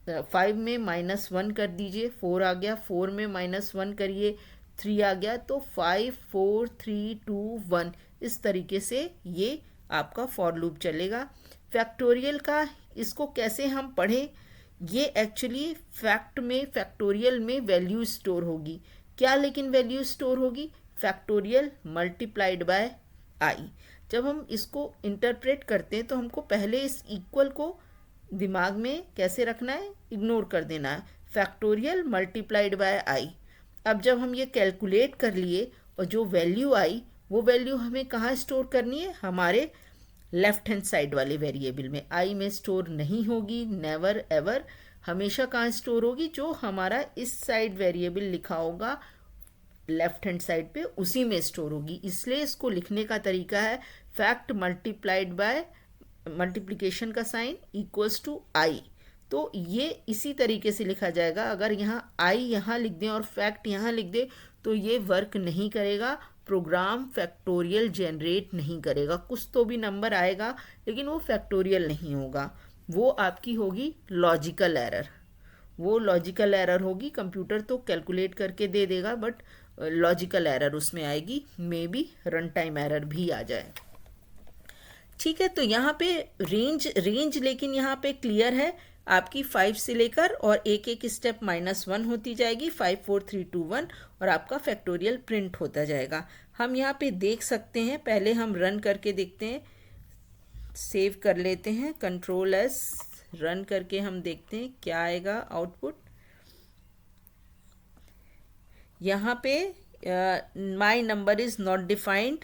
-5 में -1 कर दीजिए, 4 आ गया, 4 में -1 करिए, 3 आ गया, तो 5 4 3 2 1 इस तरीके से ये आपका फॉर लूप चलेगा। फैक्टोरियल का इसको कैसे हम पढ़ें, ये एक्चुअली फैक्टोरियल में वैल्यू स्टोर होगी। क्या लेकिन वैल्यू स्टोर होगी, फैक्टोरियल मल्टीप्लाइड बाय आई। जब हम इसको इंटरप्रेट करते हैं तो हमको पहले इस इक्वल को दिमाग में कैसे रखना है, इग्नोर कर देना है, फैक्टोरियल मल्टीप्लाइड बाय आई। अब जब हम ये कैलकुलेट कर लिए और जो वैल्यू आई वो वैल्यू हमें कहाँ स्टोर करनी है, हमारे लेफ्ट हैंड साइड वाले वेरिएबल में। आई में स्टोर नहीं होगी, नेवर एवर, हमेशा कहाँ स्टोर होगी, जो हमारा इस साइड वेरिएबल लिखा होगा लेफ्ट हैंड साइड पे उसी में स्टोर होगी। इसलिए इसको लिखने का तरीका है फैक्ट मल्टीप्लाइड बाय मल्टीप्लिकेशन का साइन इक्वल्स टू आई। तो ये इसी तरीके से लिखा जाएगा। अगर यहाँ आई यहाँ लिख दें और फैक्ट यहाँ लिख दें तो ये वर्क नहीं करेगा, प्रोग्राम फैक्टोरियल जनरेट नहीं करेगा। कुछ तो भी नंबर आएगा लेकिन वो फैक्टोरियल नहीं होगा, वो आपकी होगी लॉजिकल एरर। वो लॉजिकल एरर होगी, कंप्यूटर तो कैलकुलेट करके दे देगा बट लॉजिकल एरर उसमें आएगी, may be run time error भी आ जाए। ठीक है, तो यहाँ पे रेंज लेकिन यहाँ पे क्लियर है आपकी 5 से लेकर, और एक एक स्टेप -1 होती जाएगी, 5 4 3 2 1, और आपका फैक्टोरियल प्रिंट होता जाएगा। हम यहाँ पे देख सकते हैं, पहले हम रन करके देखते हैं, सेव कर लेते हैं, Ctrl+S, रन करके हम देखते हैं क्या आएगा आउटपुट। यहाँ पे my number is not defined,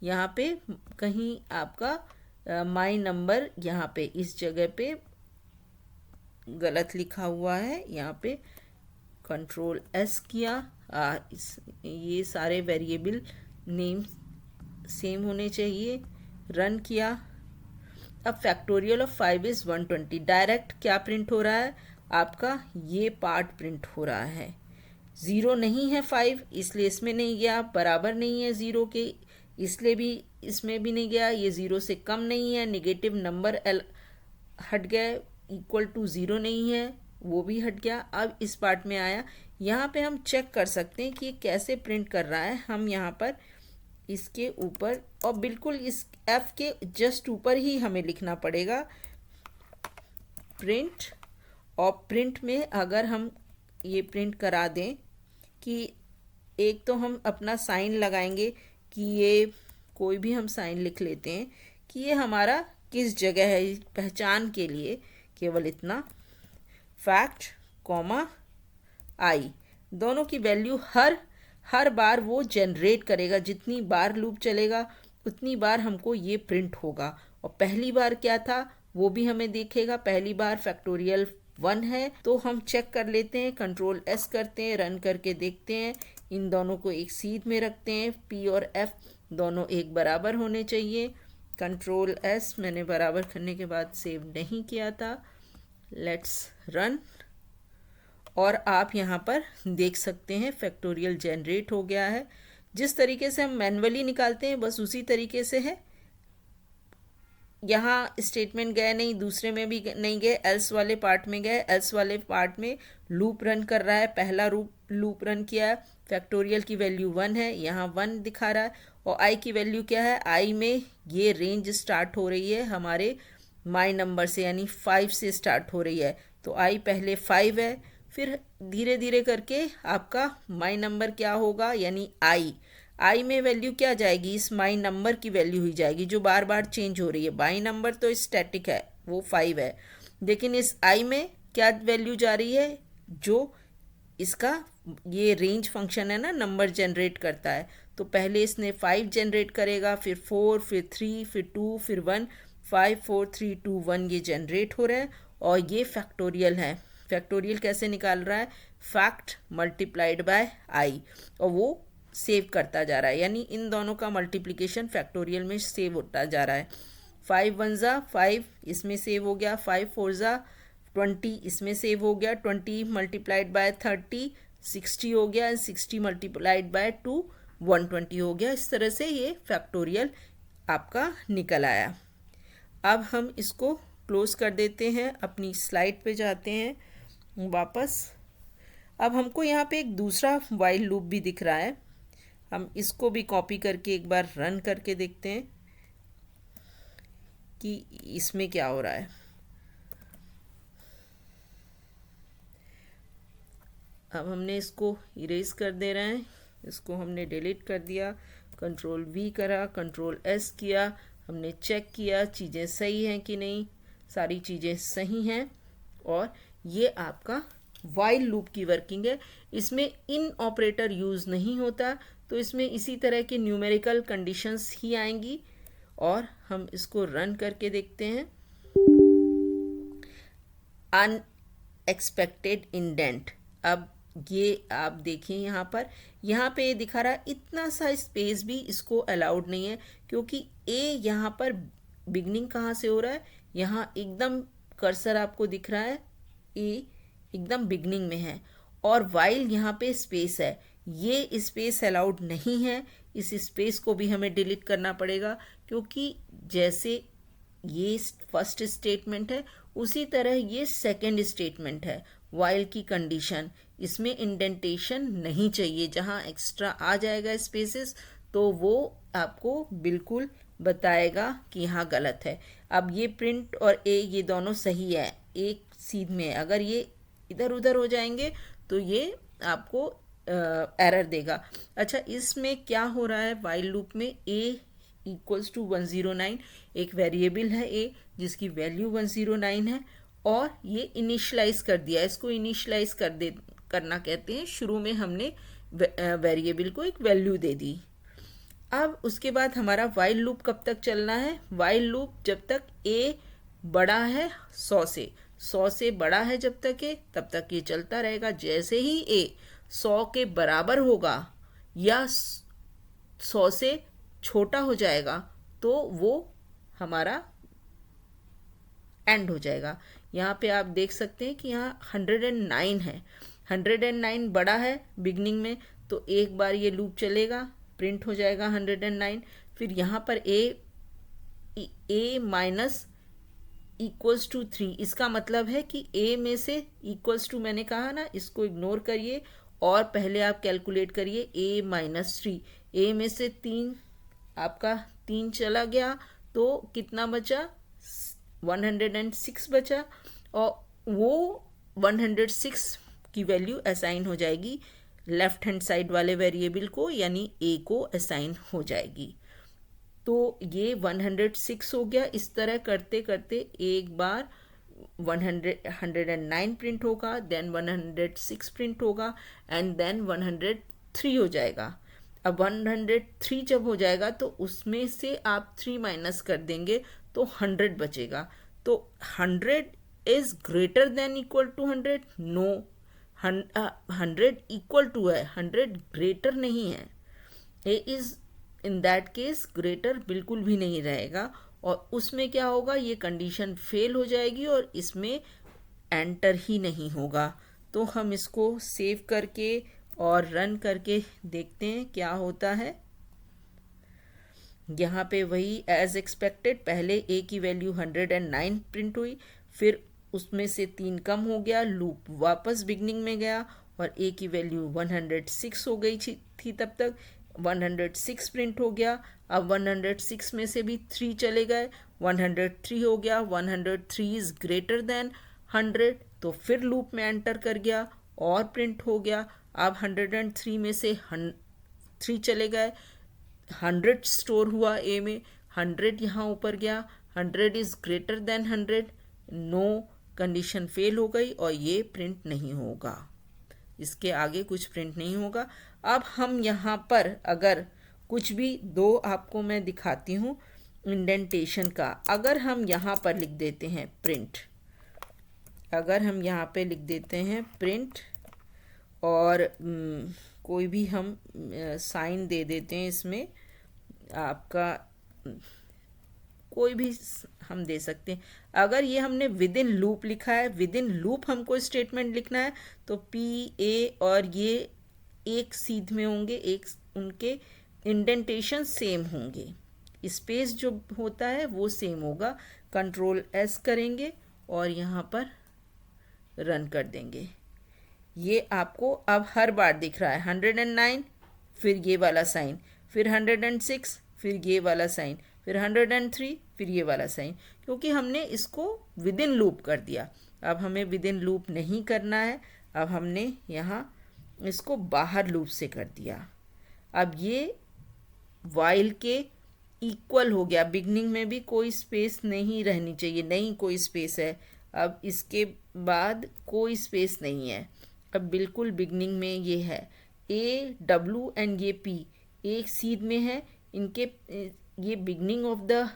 यहाँ पे कहीं आपका माई नंबर यहाँ पे इस जगह पे गलत लिखा हुआ है, यहाँ पे Ctrl+S किया, ये सारे वेरिएबल नेम सेम होने चाहिए, रन किया। अब फैक्टोरियल ऑफ 5 इज़ 120, डायरेक्ट क्या प्रिंट हो रहा है, आपका ये पार्ट प्रिंट हो रहा है। 0 नहीं है 5, इसलिए इसमें नहीं गया, बराबर नहीं है 0 के इसलिए भी इसमें भी नहीं गया, ये 0 से कम नहीं है, नेगेटिव नंबर हट गया, इक्वल टू 0 नहीं है वो भी हट गया। अब इस पार्ट में आया, यहाँ पे हम चेक कर सकते हैं कि ये कैसे प्रिंट कर रहा है। हम यहाँ पर इसके ऊपर और बिल्कुल इस F के जस्ट ऊपर ही हमें लिखना पड़ेगा प्रिंट, और प्रिंट में अगर हम ये प्रिंट करा दें कि एक तो हम अपना साइन लगाएंगे कि ये कोई भी हम साइन लिख लेते हैं कि ये हमारा किस जगह है, पहचान के लिए केवल इतना, फैक्ट कॉमा आई, दोनों की वैल्यू हर बार वो जनरेट करेगा, जितनी बार लूप चलेगा उतनी बार हमको ये प्रिंट होगा। और पहली बार क्या था वो भी हमें देखेगा। पहली बार फैक्टोरियल 1 है, तो हम चेक कर लेते हैं, कंट्रोल एस करते हैं, रन करके देखते हैं। इन दोनों को एक सीध में रखते हैं, पी और एफ दोनों एक बराबर होने चाहिए। कंट्रोल एस मैंने बराबर करने के बाद सेव नहीं किया था। लेट्स रन, और आप यहाँ पर देख सकते हैं फैक्टोरियल जनरेट हो गया है। जिस तरीके से हम मैन्युअली निकालते हैं बस उसी तरीके से है। यहाँ स्टेटमेंट गए नहीं, दूसरे में भी नहीं गए, एल्स वाले पार्ट में गए। एल्स वाले पार्ट में लूप रन कर रहा है, पहला लूप रन किया है, फैक्टोरियल की वैल्यू 1 है, यहाँ 1 दिखा रहा है। और आई की वैल्यू क्या है, आई में ये रेंज स्टार्ट हो रही है हमारे माई नंबर से, यानी 5 से स्टार्ट हो रही है। तो आई पहले 5 है, फिर धीरे धीरे करके आपका माई नंबर क्या होगा, यानी आई में वैल्यू क्या जाएगी, इस माई नंबर की वैल्यू ही जाएगी जो बार बार चेंज हो रही है। माई नंबर तो स्टैटिक है, वो 5 है, लेकिन इस आई में क्या वैल्यू जा रही है, जो इसका ये रेंज फंक्शन है ना, नंबर जनरेट करता है। तो पहले इसने 5 जनरेट करेगा, फिर 4, फिर 3, फिर 2, फिर 1, 5 4 3 2 1 ये जनरेट हो रहे हैं। और ये फैक्टोरियल है। फैक्टोरियल कैसे निकाल रहा है, फैक्ट मल्टीप्लाइड बाय आई, और वो सेव करता जा रहा है, यानी इन दोनों का मल्टीप्लिकेशन फैक्टोरियल में सेव होता जा रहा है। 5 1 ज़ा 5 इसमें सेव हो गया, 5 4 ज़ा 20 इसमें सेव हो गया, 20 मल्टीप्लाइड बाय 30 60 हो गया, 60 मल्टीप्लाइड बाय 2 120 हो गया। इस तरह से ये फैक्टोरियल आपका निकल आया। अब हम इसको क्लोज कर देते हैं, अपनी स्लाइड पे जाते हैं वापस। अब हमको यहाँ पे एक दूसरा वाइल लूप भी दिख रहा है, हम इसको भी कॉपी करके एक बार रन करके देखते हैं कि इसमें क्या हो रहा है। अब हमने इसको इरेज कर दे रहे हैं, इसको हमने डिलीट कर दिया, कंट्रोल वी करा, कंट्रोल एस किया, हमने चेक किया चीज़ें सही हैं कि नहीं, सारी चीज़ें सही हैं। और ये आपका वाइल लूप की वर्किंग है। इसमें इन ऑपरेटर यूज़ नहीं होता, तो इसमें इसी तरह के न्यूमेरिकल कंडीशंस ही आएंगी। और हम इसको रन करके देखते हैं। अनएक्सपेक्टेड इंडेंट, अब ये आप देखिए यहाँ पे दिखा रहा है इतना सा स्पेस भी इसको अलाउड नहीं है, क्योंकि ए यहाँ पर बिगनिंग कहाँ से हो रहा है, यहाँ एकदम कर्सर आपको दिख रहा है, ए एकदम बिगनिंग में है, और वाइल यहाँ पे स्पेस है, ये स्पेस अलाउड नहीं है। इस स्पेस को भी हमें डिलीट करना पड़ेगा, क्योंकि जैसे ये फर्स्ट स्टेटमेंट है उसी तरह ये सेकंड स्टेटमेंट है। वाइल की कंडीशन, इसमें इंडेंटेशन नहीं चाहिए, जहाँ एक्स्ट्रा आ जाएगा स्पेसेस तो वो आपको बिल्कुल बताएगा कि यहाँ गलत है। अब ये प्रिंट और ए ये दोनों सही है, एक सीध में, अगर ये इधर उधर हो जाएंगे तो ये आपको एरर देगा। अच्छा, इसमें क्या हो रहा है, वाइल लूप में ए इक्वल्स टू 109, एक वेरिएबल है ए जिसकी वैल्यू 109 है, और ये इनिशलाइज कर दिया, इसको इनिशलाइज करना कहते हैं। शुरू में हमने वेरिएबल को एक वैल्यू दे दी। अब उसके बाद हमारा वाइल लूप कब तक चलना है, वाइल लूप जब तक ए बड़ा है 100 से बड़ा है जब तक ए, तब तक ये चलता रहेगा। जैसे ही ए 100 के बराबर होगा या 100 से छोटा हो जाएगा तो वो हमारा एंड हो जाएगा। यहाँ पे आप देख सकते हैं कि यहाँ 109 है, 109 बड़ा है बिगनिंग में, तो एक बार ये लूप चलेगा, प्रिंट हो जाएगा 109। फिर यहाँ पर ए माइनस इक्वल्स टू 3, इसका मतलब है कि ए में से इक्वल्स टू मैंने कहा ना, इसको इग्नोर करिए और पहले आप कैलकुलेट करिए ए माइनस 3। ए में से 3 आपका 3 चला गया तो कितना बचा, 106 बचा, और वो 106 की वैल्यू असाइन हो जाएगी लेफ्ट हैंड साइड वाले वेरिएबल को, यानी ए को असाइन हो जाएगी। तो ये 106 हो गया। इस तरह करते करते एक बार 109 प्रिंट होगा, देन 106 प्रिंट होगा, एंड देन 103 हो जाएगा। अब 103 जब हो जाएगा तो उसमें से आप 3 माइनस कर देंगे तो 100 बचेगा। तो 100 is greater than equal to 100? No, 100 equal to है, 100 ग्रेटर नहीं है। A is in that case greater बिल्कुल भी नहीं रहेगा, और उसमें क्या होगा, ये कंडीशन फेल हो जाएगी और इसमें एंटर ही नहीं होगा। तो हम इसको सेव करके और रन करके देखते हैं क्या होता है। यहाँ पे वही एज एक्सपेक्टेड, पहले ए की वैल्यू 109 प्रिंट हुई, फिर उसमें से 3 कम हो गया, लूप वापस बिगनिंग में गया और ए की वैल्यू 106 हो गई थी तब तक, 106 प्रिंट हो गया। अब 106 में से भी 3 चले गए, 103 हो गया, 103 इज ग्रेटर देन 100, तो फिर लूप में एंटर कर गया और प्रिंट हो गया। अब 103 में से 3 चले गए, 100 स्टोर हुआ ए में, 100 यहाँ ऊपर गया, 100 is greater than 100, no, condition fail हो गई और ये प्रिंट नहीं होगा, इसके आगे कुछ प्रिंट नहीं होगा। अब हम यहाँ पर अगर कुछ भी दो आपको मैं दिखाती हूँ इंडेंटेशन का, अगर हम यहाँ पर लिख देते हैं प्रिंट, अगर हम यहाँ पे लिख देते हैं प्रिंट और कोई भी हम साइन दे देते हैं, इसमें आपका कोई भी हम दे सकते हैं। अगर ये हमने विद इन लूप लिखा है, विद इन लूप हमको स्टेटमेंट लिखना है, तो पी ए और ये एक सीध में होंगे, एक उनके इंडेंटेशन सेम होंगे, स्पेस जो होता है वो सेम होगा। कंट्रोल एस करेंगे और यहाँ पर रन कर देंगे। ये आपको अब हर बार दिख रहा है, 109 फिर ये वाला साइन, फिर 106 फिर ये वाला साइन, फिर 103 फिर ये वाला साइन, क्योंकि हमने इसको विद इन लूप कर दिया। अब हमें विद इन लूप नहीं करना है, अब हमने यहाँ इसको बाहर लूप से कर दिया। अब ये वाइल के इक्वल हो गया, बिगनिंग में भी कोई स्पेस नहीं रहनी चाहिए, नहीं कोई स्पेस है, अब इसके बाद कोई स्पेस नहीं है, अब बिल्कुल बिगनिंग में ये है। ए डब्ल्यू एंड ये पी एक सीध में है, इनके ये बिगनिंग ऑफ द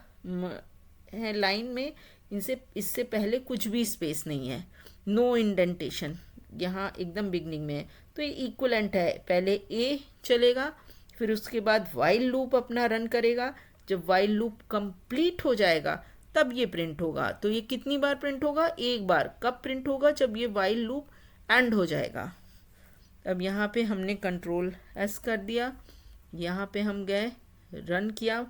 है लाइन में, इनसे इससे पहले कुछ भी स्पेस नहीं है, नो इंडेंटेशन, यहाँ एकदम बिगनिंग में है। तो ये इक्वलेंट है, पहले ए चलेगा, फिर उसके बाद वाइल लूप अपना रन करेगा, जब वाइल लूप कंप्लीट हो जाएगा तब ये प्रिंट होगा। तो ये कितनी बार प्रिंट होगा, एक बार। कब प्रिंट होगा, जब ये वाइल लूप एंड हो जाएगा। अब यहाँ पे हमने कंट्रोल एस कर दिया, यहाँ पे हम गए रन किया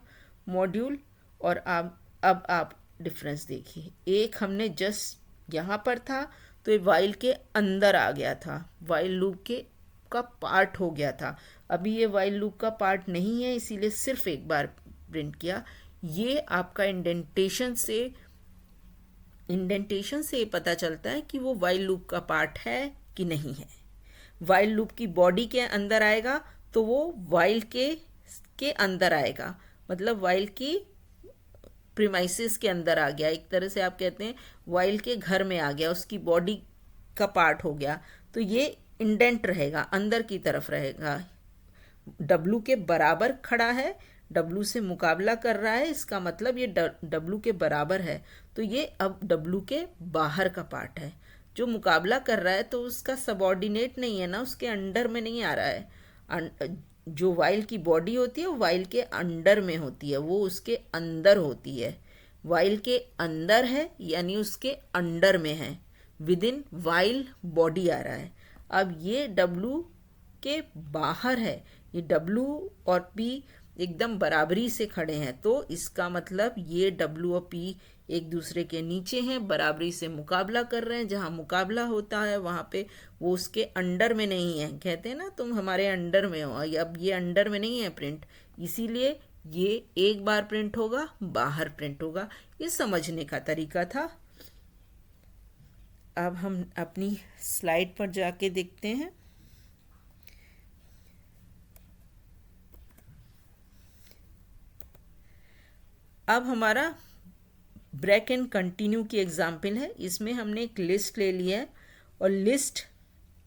मॉड्यूल, और अब आप डिफरेंस देखिए, एक हमने जस्ट यहाँ पर था तो ये वाइल के अंदर आ गया था, वाइल लूप के का पार्ट हो गया था, अभी ये वाइल लूप का पार्ट नहीं है, इसीलिए सिर्फ एक बार प्रिंट किया। ये आपका इंडेंटेशन से पता चलता है कि वो वाइल लूप का पार्ट है कि नहीं है। वाइल लूप की बॉडी के अंदर आएगा तो वो वाइल के अंदर आएगा, मतलब वाइल की प्रीमाइसेस के अंदर आ गया, एक तरह से आप कहते हैं वाइल के घर में आ गया, उसकी बॉडी का पार्ट हो गया, तो ये इंडेंट रहेगा, अंदर की तरफ रहेगा, डब्लू के बराबर खड़ा है, डब्लू से मुकाबला कर रहा है, इसका मतलब ये डब्लू के बराबर है, तो ये अब डब्लू के बाहर का पार्ट है। जो मुकाबला कर रहा है तो उसका सबऑर्डिनेट नहीं है ना, उसके अंडर में नहीं आ रहा है। जो वाइल की बॉडी होती है वो वाइल के अंडर में होती है, वो उसके अंदर होती है, वाइल के अंदर है यानी उसके अंडर में है, विद इन वाइल बॉडी आ रहा है। अब ये डब्लू के बाहर है, ये डब्लू और पी एकदम बराबरी से खड़े हैं, तो इसका मतलब ये डब्लू और पी एक दूसरे के नीचे हैं, बराबरी से मुकाबला कर रहे हैं, जहाँ मुकाबला होता है वहाँ पे वो उसके अंडर में नहीं है, कहते हैं ना तुम हमारे अंडर में हो, अब ये अंडर में नहीं है प्रिंट, इसीलिए ये एक बार प्रिंट होगा, बाहर प्रिंट होगा। ये समझने का तरीका था। अब हम अपनी स्लाइड पर जाके देखते हैं। अब हमारा ब्रेक एंड कंटिन्यू की एग्जाम्पल है। इसमें हमने एक लिस्ट ले लिया है और लिस्ट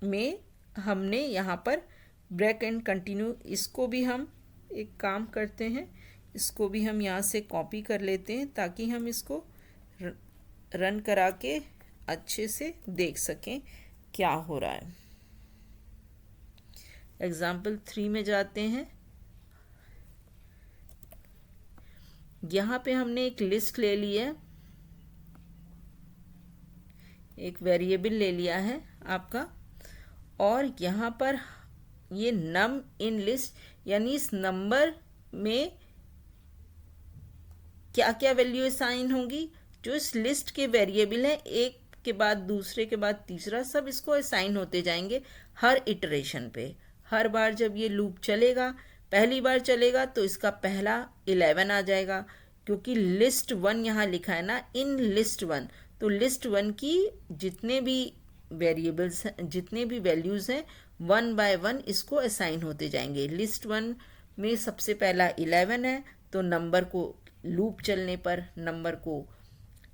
में हमने यहाँ पर ब्रेक एंड कंटिन्यू, इसको भी हम एक काम करते हैं, इसको भी हम यहाँ से कॉपी कर लेते हैं ताकि हम इसको रन करा के अच्छे से देख सकें क्या हो रहा है। एग्जाम्पल 3 में जाते हैं। यहाँ पे हमने एक लिस्ट ले ली है, एक वेरिएबल ले लिया है आपका, और यहाँ पर ये नम इन लिस्ट, यानी इस नंबर में क्या क्या वैल्यू असाइन होंगी, जो इस लिस्ट के वेरिएबल हैं, एक के बाद दूसरे के बाद तीसरा, सब इसको असाइन होते जाएंगे हर इटरेशन पे। हर बार जब ये लूप चलेगा, पहली बार चलेगा तो इसका पहला 11 आ जाएगा, क्योंकि लिस्ट 1 यहाँ लिखा है ना, इन लिस्ट 1, तो लिस्ट 1 की जितने भी वेरिएबल्स हैं, जितने भी वैल्यूज़ हैं, 1 बाय 1 इसको असाइन होते जाएंगे। लिस्ट 1 में सबसे पहला 11 है, तो नंबर को लूप चलने पर नंबर को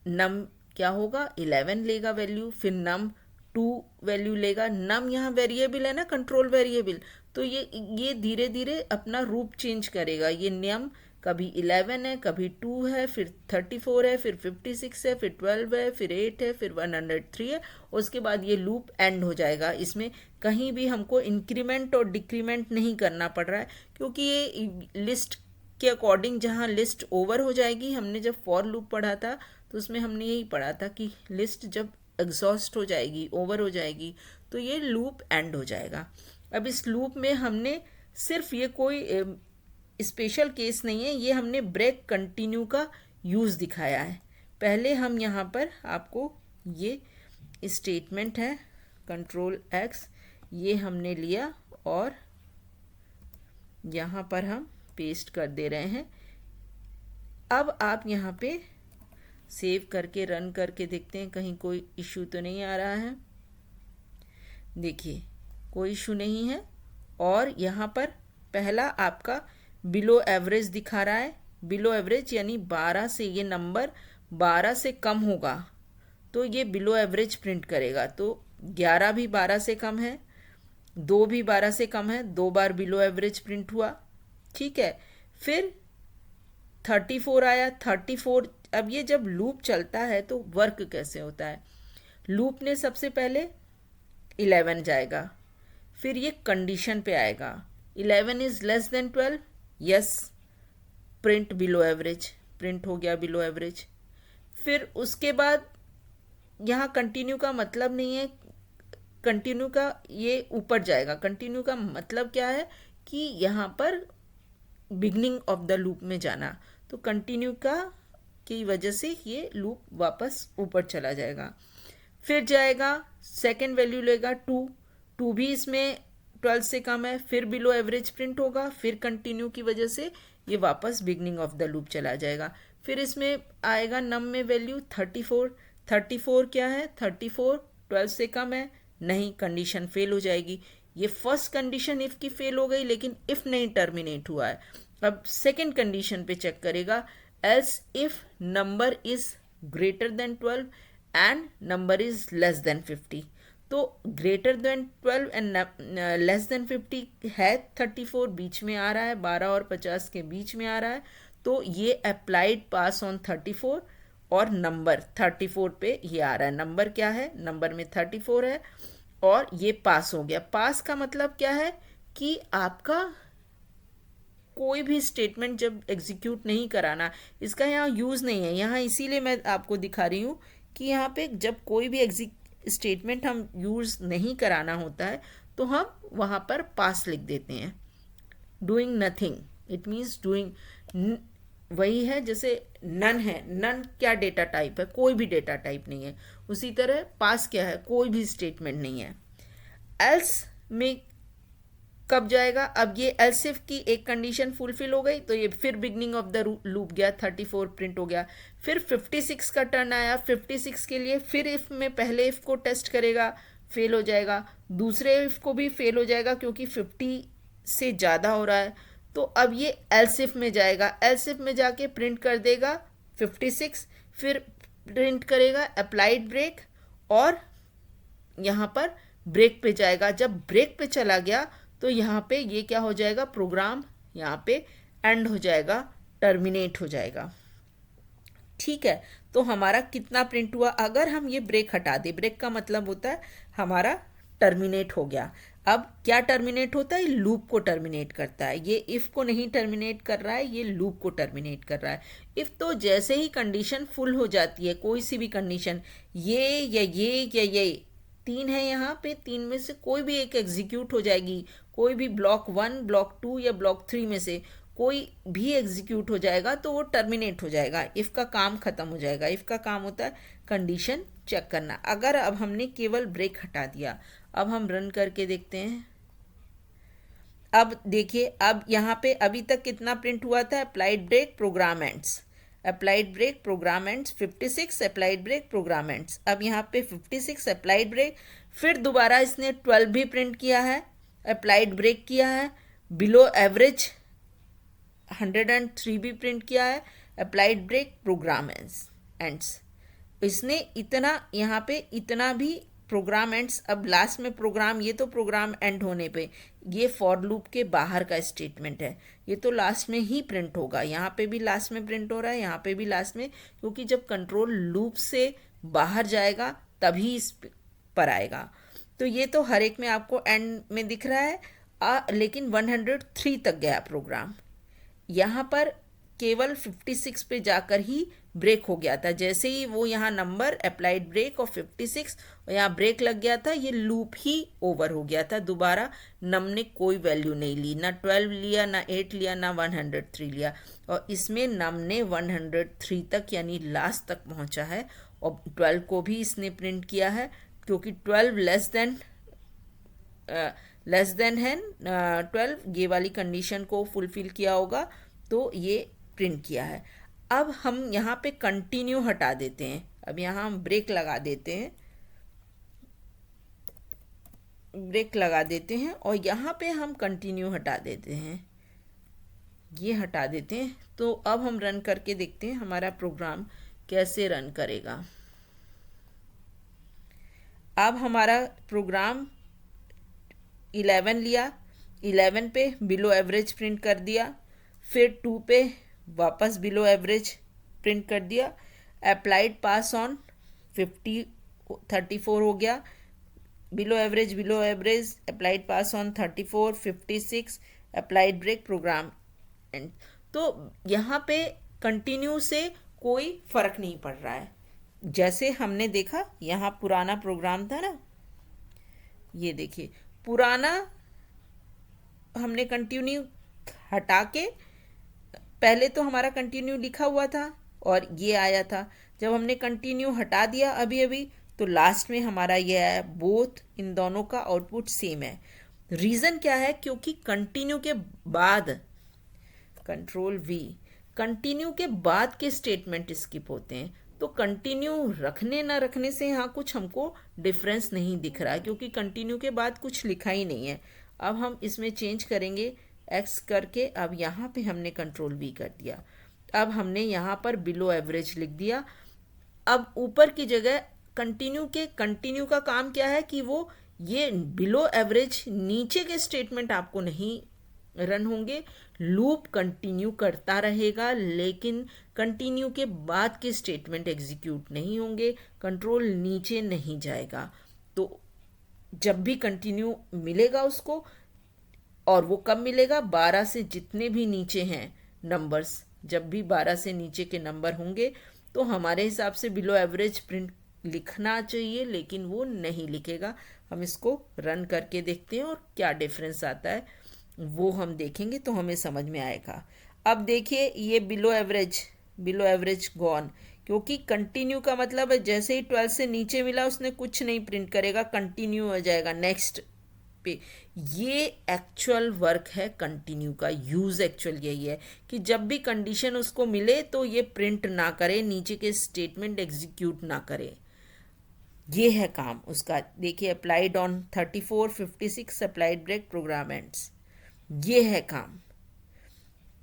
नम क्या होगा, 11 लेगा वैल्यू, फिर नम 2 वैल्यू लेगा। नम यहाँ वेरिएबल है ना, कंट्रोल वेरिएबल, तो ये धीरे धीरे अपना रूप चेंज करेगा। ये नियम कभी 11 है, कभी 2 है, फिर 34 है, फिर 56 है, फिर 12 है, फिर 8 है, फिर 103 है। उसके बाद ये लूप एंड हो जाएगा। इसमें कहीं भी हमको इंक्रीमेंट और डिक्रीमेंट नहीं करना पड़ रहा है, क्योंकि ये लिस्ट के अकॉर्डिंग जहाँ लिस्ट ओवर हो जाएगी, हमने जब फॉर लूप पढ़ा था तो उसमें हमने यही पढ़ा था कि लिस्ट जब एग्जॉस्ट हो जाएगी, ओवर हो जाएगी, तो ये लूप एंड हो जाएगा। अब इस लूप में हमने सिर्फ, ये कोई स्पेशल केस नहीं है, ये हमने ब्रेक कंटिन्यू का यूज़ दिखाया है। पहले हम यहाँ पर आपको ये स्टेटमेंट है कंट्रोल एक्स, ये हमने लिया और यहाँ पर हम पेस्ट कर दे रहे हैं। अब आप यहाँ पे सेव करके रन करके देखते हैं कहीं कोई इशू तो नहीं आ रहा है। देखिए कोई इशू नहीं है, और यहाँ पर पहला आपका बिलो एवरेज दिखा रहा है। बिलो एवरेज यानी 12 से, ये नंबर 12 से कम होगा तो ये बिलो एवरेज प्रिंट करेगा। तो 11 भी 12 से कम है, 2 भी 12 से कम है, 2 बार बिलो एवरेज प्रिंट हुआ, ठीक है। फिर 34 आया, 34। अब ये जब लूप चलता है तो वर्क कैसे होता है, लूप ने सबसे पहले 11 जाएगा, फिर ये कंडीशन पे आएगा, 11 is less than 12, yes, print below average, print हो गया बिलो एवरेज। फिर उसके बाद यहाँ कंटिन्यू का मतलब नहीं है, कंटिन्यू का ये ऊपर जाएगा। कंटिन्यू का मतलब क्या है कि यहाँ पर बिगनिंग ऑफ द लूप में जाना, तो कंटिन्यू की वजह से ये लूप वापस ऊपर चला जाएगा। फिर जाएगा, सेकेंड वैल्यू लेगा 2 भी इसमें 12 से कम है, फिर बिलो एवरेज प्रिंट होगा, फिर कंटिन्यू की वजह से ये वापस बिगनिंग ऑफ द लूप चला जाएगा। फिर इसमें आएगा नम में वैल्यू 34 क्या है, 34 12 से कम है, नहीं, कंडीशन फेल हो जाएगी। ये फर्स्ट कंडीशन इफ़ की फेल हो गई, लेकिन इफ़ नहीं टर्मिनेट हुआ है। अब सेकेंड कंडीशन पे चेक करेगा, else if number is greater then 12 and number is less than 50। तो greater than 12 and less than 50 है, 34 बीच में आ रहा है, 12 और 50 के बीच में आ रहा है, तो ये अप्लाइड पास ऑन 34 और नंबर 34 पे ये आ रहा है। नंबर क्या है, नंबर में 34 है और ये पास हो गया। पास का मतलब क्या है कि आपका कोई भी स्टेटमेंट जब एग्जीक्यूट नहीं कराना, इसका यहाँ यूज़ नहीं है। यहाँ इसीलिए मैं आपको दिखा रही हूँ कि यहाँ पे जब कोई भी स्टेटमेंट हम यूज़ नहीं कराना होता है तो हम वहाँ पर पास लिख देते हैं। Doing nothing, it means doing, वही है जैसे नन है, नन क्या डेटा टाइप है, कोई भी डेटा टाइप नहीं है। उसी तरह पास क्या है, कोई भी स्टेटमेंट नहीं है। एल्स में कब जाएगा, अब ये एल्स इफ की एक कंडीशन फुलफिल हो गई तो ये फिर बिगनिंग ऑफ द लूप गया, 34 प्रिंट हो गया। फिर 56 का टर्न आया, 56 के लिए फिर इफ में पहले इफ को टेस्ट करेगा, फेल हो जाएगा, दूसरे इफ को भी फेल हो जाएगा क्योंकि 50 से ज़्यादा हो रहा है। तो अब ये एल्स इफ में जाएगा, एल्स इफ में जाके प्रिंट कर देगा 56, फिर प्रिंट करेगा अप्लाइड ब्रेक और यहाँ पर ब्रेक पे जाएगा। जब ब्रेक पे चला गया तो यहाँ पे ये क्या हो जाएगा, प्रोग्राम यहाँ पे एंड हो जाएगा, टर्मिनेट हो जाएगा। ठीक है, तो हमारा कितना प्रिंट हुआ, अगर हम ये ब्रेक हटा दें, ब्रेक का मतलब होता है हमारा टर्मिनेट हो गया। अब क्या टर्मिनेट होता है, लूप को टर्मिनेट करता है। ये इफ को नहीं टर्मिनेट कर रहा है, ये लूप को टर्मिनेट कर रहा है। इफ तो जैसे ही कंडीशन फुल हो जाती है, कोई सी भी कंडीशन, ये या ये तीन है यहाँ पे, तीन में से कोई भी एक एग्जीक्यूट हो जाएगी, कोई भी ब्लॉक 1, ब्लॉक 2 या ब्लॉक 3 में से कोई भी एग्जीक्यूट हो जाएगा तो वो टर्मिनेट हो जाएगा, इफ का काम खत्म हो जाएगा। इफ का काम होता है कंडीशन चेक करना। अगर अब हमने केवल ब्रेक हटा दिया, अब हम रन करके देखते हैं। अब देखिए, अब यहाँ पे अभी तक कितना प्रिंट हुआ था, applied break program ends, applied break program ends 56, applied break program ends. अब यहाँ पे 56 अप्लाइड ब्रेक, फिर दोबारा इसने 12 भी प्रिंट किया है, अप्लाइड ब्रेक किया है, बिलो एवरेज 103 भी प्रिंट किया है, अप्लाइड ब्रेक प्रोग्राम एंड्स। इसने इतना यहाँ पे इतना भी प्रोग्राम एंड्स। अब लास्ट में प्रोग्राम, ये तो प्रोग्राम एंड होने पे, ये फॉर लूप के बाहर का स्टेटमेंट है, ये तो लास्ट में ही प्रिंट होगा। यहाँ पे भी लास्ट में प्रिंट हो रहा है, यहाँ पे भी लास्ट में, क्योंकि जब कंट्रोल लूप से बाहर जाएगा तभी इस पर आएगा। तो ये तो हर एक में आपको एंड में दिख रहा है, लेकिन 103 तक गया प्रोग्राम। यहाँ पर केवल 56 पे जाकर ही ब्रेक हो गया था। जैसे ही वो यहाँ नंबर अप्लाइड ब्रेक और 56 और यहाँ ब्रेक लग गया था, ये लूप ही ओवर हो गया था। दोबारा नम ने कोई वैल्यू नहीं ली, ना 12 लिया, ना 8 लिया, ना 103 लिया, और इसमें नम ने 103 तक यानी लास्ट तक पहुँचा है। और 12 को भी इसने प्रिंट किया है, क्योंकि 12 लेस देन है 12, ये वाली कंडीशन को फुलफिल किया होगा तो ये प्रिंट किया है। अब हम यहाँ पे कंटिन्यू हटा देते हैं, अब यहाँ हम ब्रेक लगा देते हैं, ब्रेक लगा देते हैं और यहाँ पे हम कंटिन्यू हटा देते हैं, ये हटा देते हैं। तो अब हम रन करके देखते हैं हमारा प्रोग्राम कैसे रन करेगा। अब हमारा प्रोग्राम 11 लिया, 11 पे बिलो एवरेज प्रिंट कर दिया, फिर 2 पे वापस बिलो एवरेज प्रिंट कर दिया, अप्लाइड पास ऑन 34 हो गया, below average applied pass on 34, 56 applied break program end. तो यहाँ पे कंटिन्यू से कोई फर्क नहीं पड़ रहा है। जैसे हमने देखा यहाँ पुराना प्रोग्राम था ना, ये देखिए पुराना हमने कंटिन्यू हटा के, पहले तो हमारा कंटिन्यू लिखा हुआ था और ये आया था, जब हमने कंटिन्यू हटा दिया अभी अभी तो लास्ट में हमारा ये आया, बोथ, इन दोनों का आउटपुट सेम है। रीज़न क्या है, क्योंकि कंटिन्यू के बाद, कंट्रोल V, कंटिन्यू के बाद के स्टेटमेंट स्किप होते हैं। तो कंटिन्यू रखने ना रखने से यहाँ कुछ हमको डिफरेंस नहीं दिख रहा है, क्योंकि कंटिन्यू के बाद कुछ लिखा ही नहीं है। अब हम इसमें चेंज करेंगे X करके, अब यहाँ पे हमने कंट्रोल V कर दिया, अब हमने यहाँ पर बिलो एवरेज लिख दिया। अब ऊपर की जगह कंटिन्यू का काम क्या है कि वो ये बिलो एवरेज नीचे के स्टेटमेंट आपको नहीं रन होंगे, लूप कंटिन्यू करता रहेगा, लेकिन कंटिन्यू के बाद के स्टेटमेंट एग्जीक्यूट नहीं होंगे, कंट्रोल नीचे नहीं जाएगा। तो जब भी कंटिन्यू मिलेगा उसको, और वो कब मिलेगा, 12 से जितने भी नीचे हैं नंबर्स, जब भी 12 से नीचे के नंबर होंगे तो हमारे हिसाब से बिलो एवरेज प्रिंट लिखना चाहिए, लेकिन वो नहीं लिखेगा। हम इसको रन करके देखते हैं और क्या डिफरेंस आता है वो हम देखेंगे तो हमें समझ में आएगा। अब देखिए ये बिलो एवरेज गॉन, क्योंकि कंटिन्यू का मतलब है जैसे ही 12 से नीचे मिला उसने कुछ नहीं प्रिंट करेगा, कंटिन्यू हो जाएगा नेक्स्ट पे। ये एक्चुअल वर्क है कंटिन्यू का, यूज एक्चुअल यही है कि जब भी कंडीशन उसको मिले तो ये प्रिंट ना करे, नीचे के स्टेटमेंट एग्जीक्यूट ना करे, ये है काम उसका। देखिए applied on 34, 56 applied break program ends, ये है काम।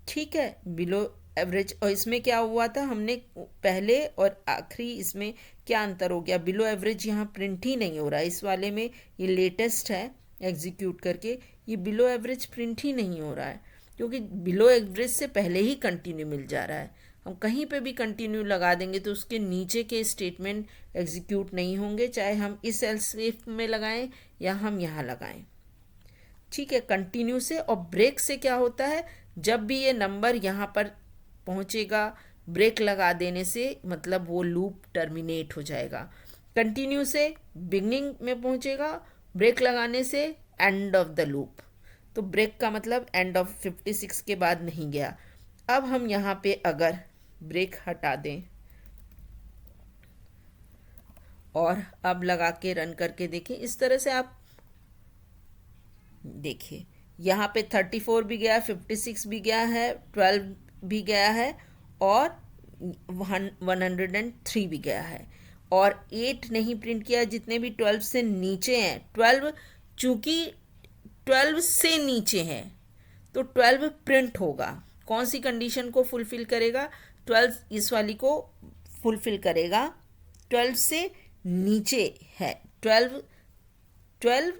ठीक है, बिलो एवरेज, और इसमें क्या हुआ था, हमने पहले और आखिरी इसमें क्या अंतर हो गया, बिलो एवरेज यहाँ प्रिंट ही नहीं हो रहा है इस वाले में, ये लेटेस्ट है एग्जीक्यूट करके, ये बिलो एवरेज प्रिंट ही नहीं हो रहा है क्योंकि बिलो एवरेज से पहले ही कंटिन्यू मिल जा रहा है। हम कहीं पे भी कंटिन्यू लगा देंगे तो उसके नीचे के स्टेटमेंट एग्जीक्यूट नहीं होंगे, चाहे हम इस एल्स इफ में लगाएं या हम यहाँ लगाएं। ठीक है, कंटिन्यू से। और ब्रेक से क्या होता है, जब भी ये नंबर यहाँ पर पहुँचेगा ब्रेक लगा देने से मतलब वो लूप टर्मिनेट हो जाएगा। कंटिन्यू से बिगनिंग में पहुँचेगा, ब्रेक लगाने से एंड ऑफ द लूप, तो ब्रेक का मतलब एंड ऑफ 56 के बाद नहीं गया। अब हम यहाँ पे अगर ब्रेक हटा दें और अब लगा के रन करके देखें, इस तरह से आप देखिए यहाँ पे 34 भी गया, 56 भी गया है, 12 भी गया है और 103 भी गया है, और 8 नहीं प्रिंट किया। जितने भी 12 से नीचे हैं, 12 चूंकि 12 से नीचे हैं तो 12 प्रिंट होगा। कौन सी कंडीशन को फुलफिल करेगा, 12 इस वाली को फुलफिल करेगा। 12 से नीचे है, 12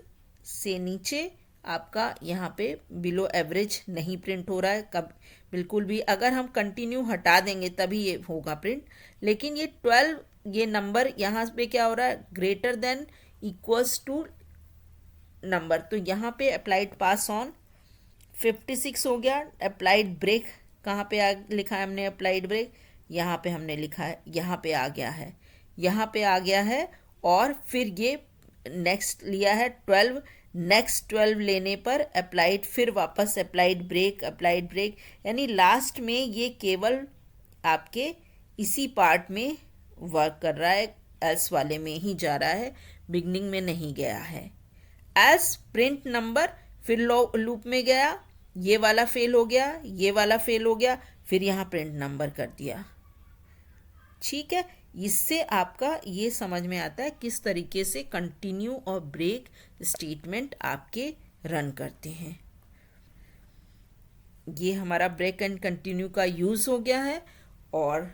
से नीचे आपका यहाँ पे बिलो एवरेज नहीं प्रिंट हो रहा है कब बिल्कुल भी। अगर हम कंटिन्यू हटा देंगे तभी ये होगा प्रिंट, लेकिन ये 12 ये नंबर यहाँ पे क्या हो रहा है, greater than equals to number, तो यहाँ पे अप्लाइड पास ऑन 56 हो गया। अप्लाइड ब्रेक कहाँ पे लिखा है हमने, अप्लाइड ब्रेक यहाँ पे हमने लिखा है, यहाँ पे आ गया है, यहाँ पे आ गया है। और फिर ये नेक्स्ट लिया है 12, नेक्स्ट 12 लेने पर अप्लाइड, फिर वापस अप्लाइड ब्रेक, यानी लास्ट में ये केवल आपके इसी पार्ट में वर्क कर रहा है, एल्स वाले में ही जा रहा है, बिगनिंग में नहीं गया है। एल्स प्रिंट नंबर, फिर लूप में गया, ये वाला फेल हो गया, ये वाला फेल हो गया, फिर यहाँ प्रिंट नंबर कर दिया। ठीक है, इससे आपका ये समझ में आता है किस तरीके से कंटिन्यू और ब्रेक स्टेटमेंट आपके रन करते हैं। ये हमारा ब्रेक एंड कंटिन्यू का यूज़ हो गया है। और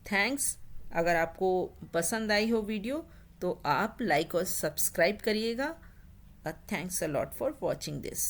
थैंक्स, अगर आपको पसंद आई हो वीडियो तो आप लाइक और सब्सक्राइब करिएगा। Thanks a lot for watching this.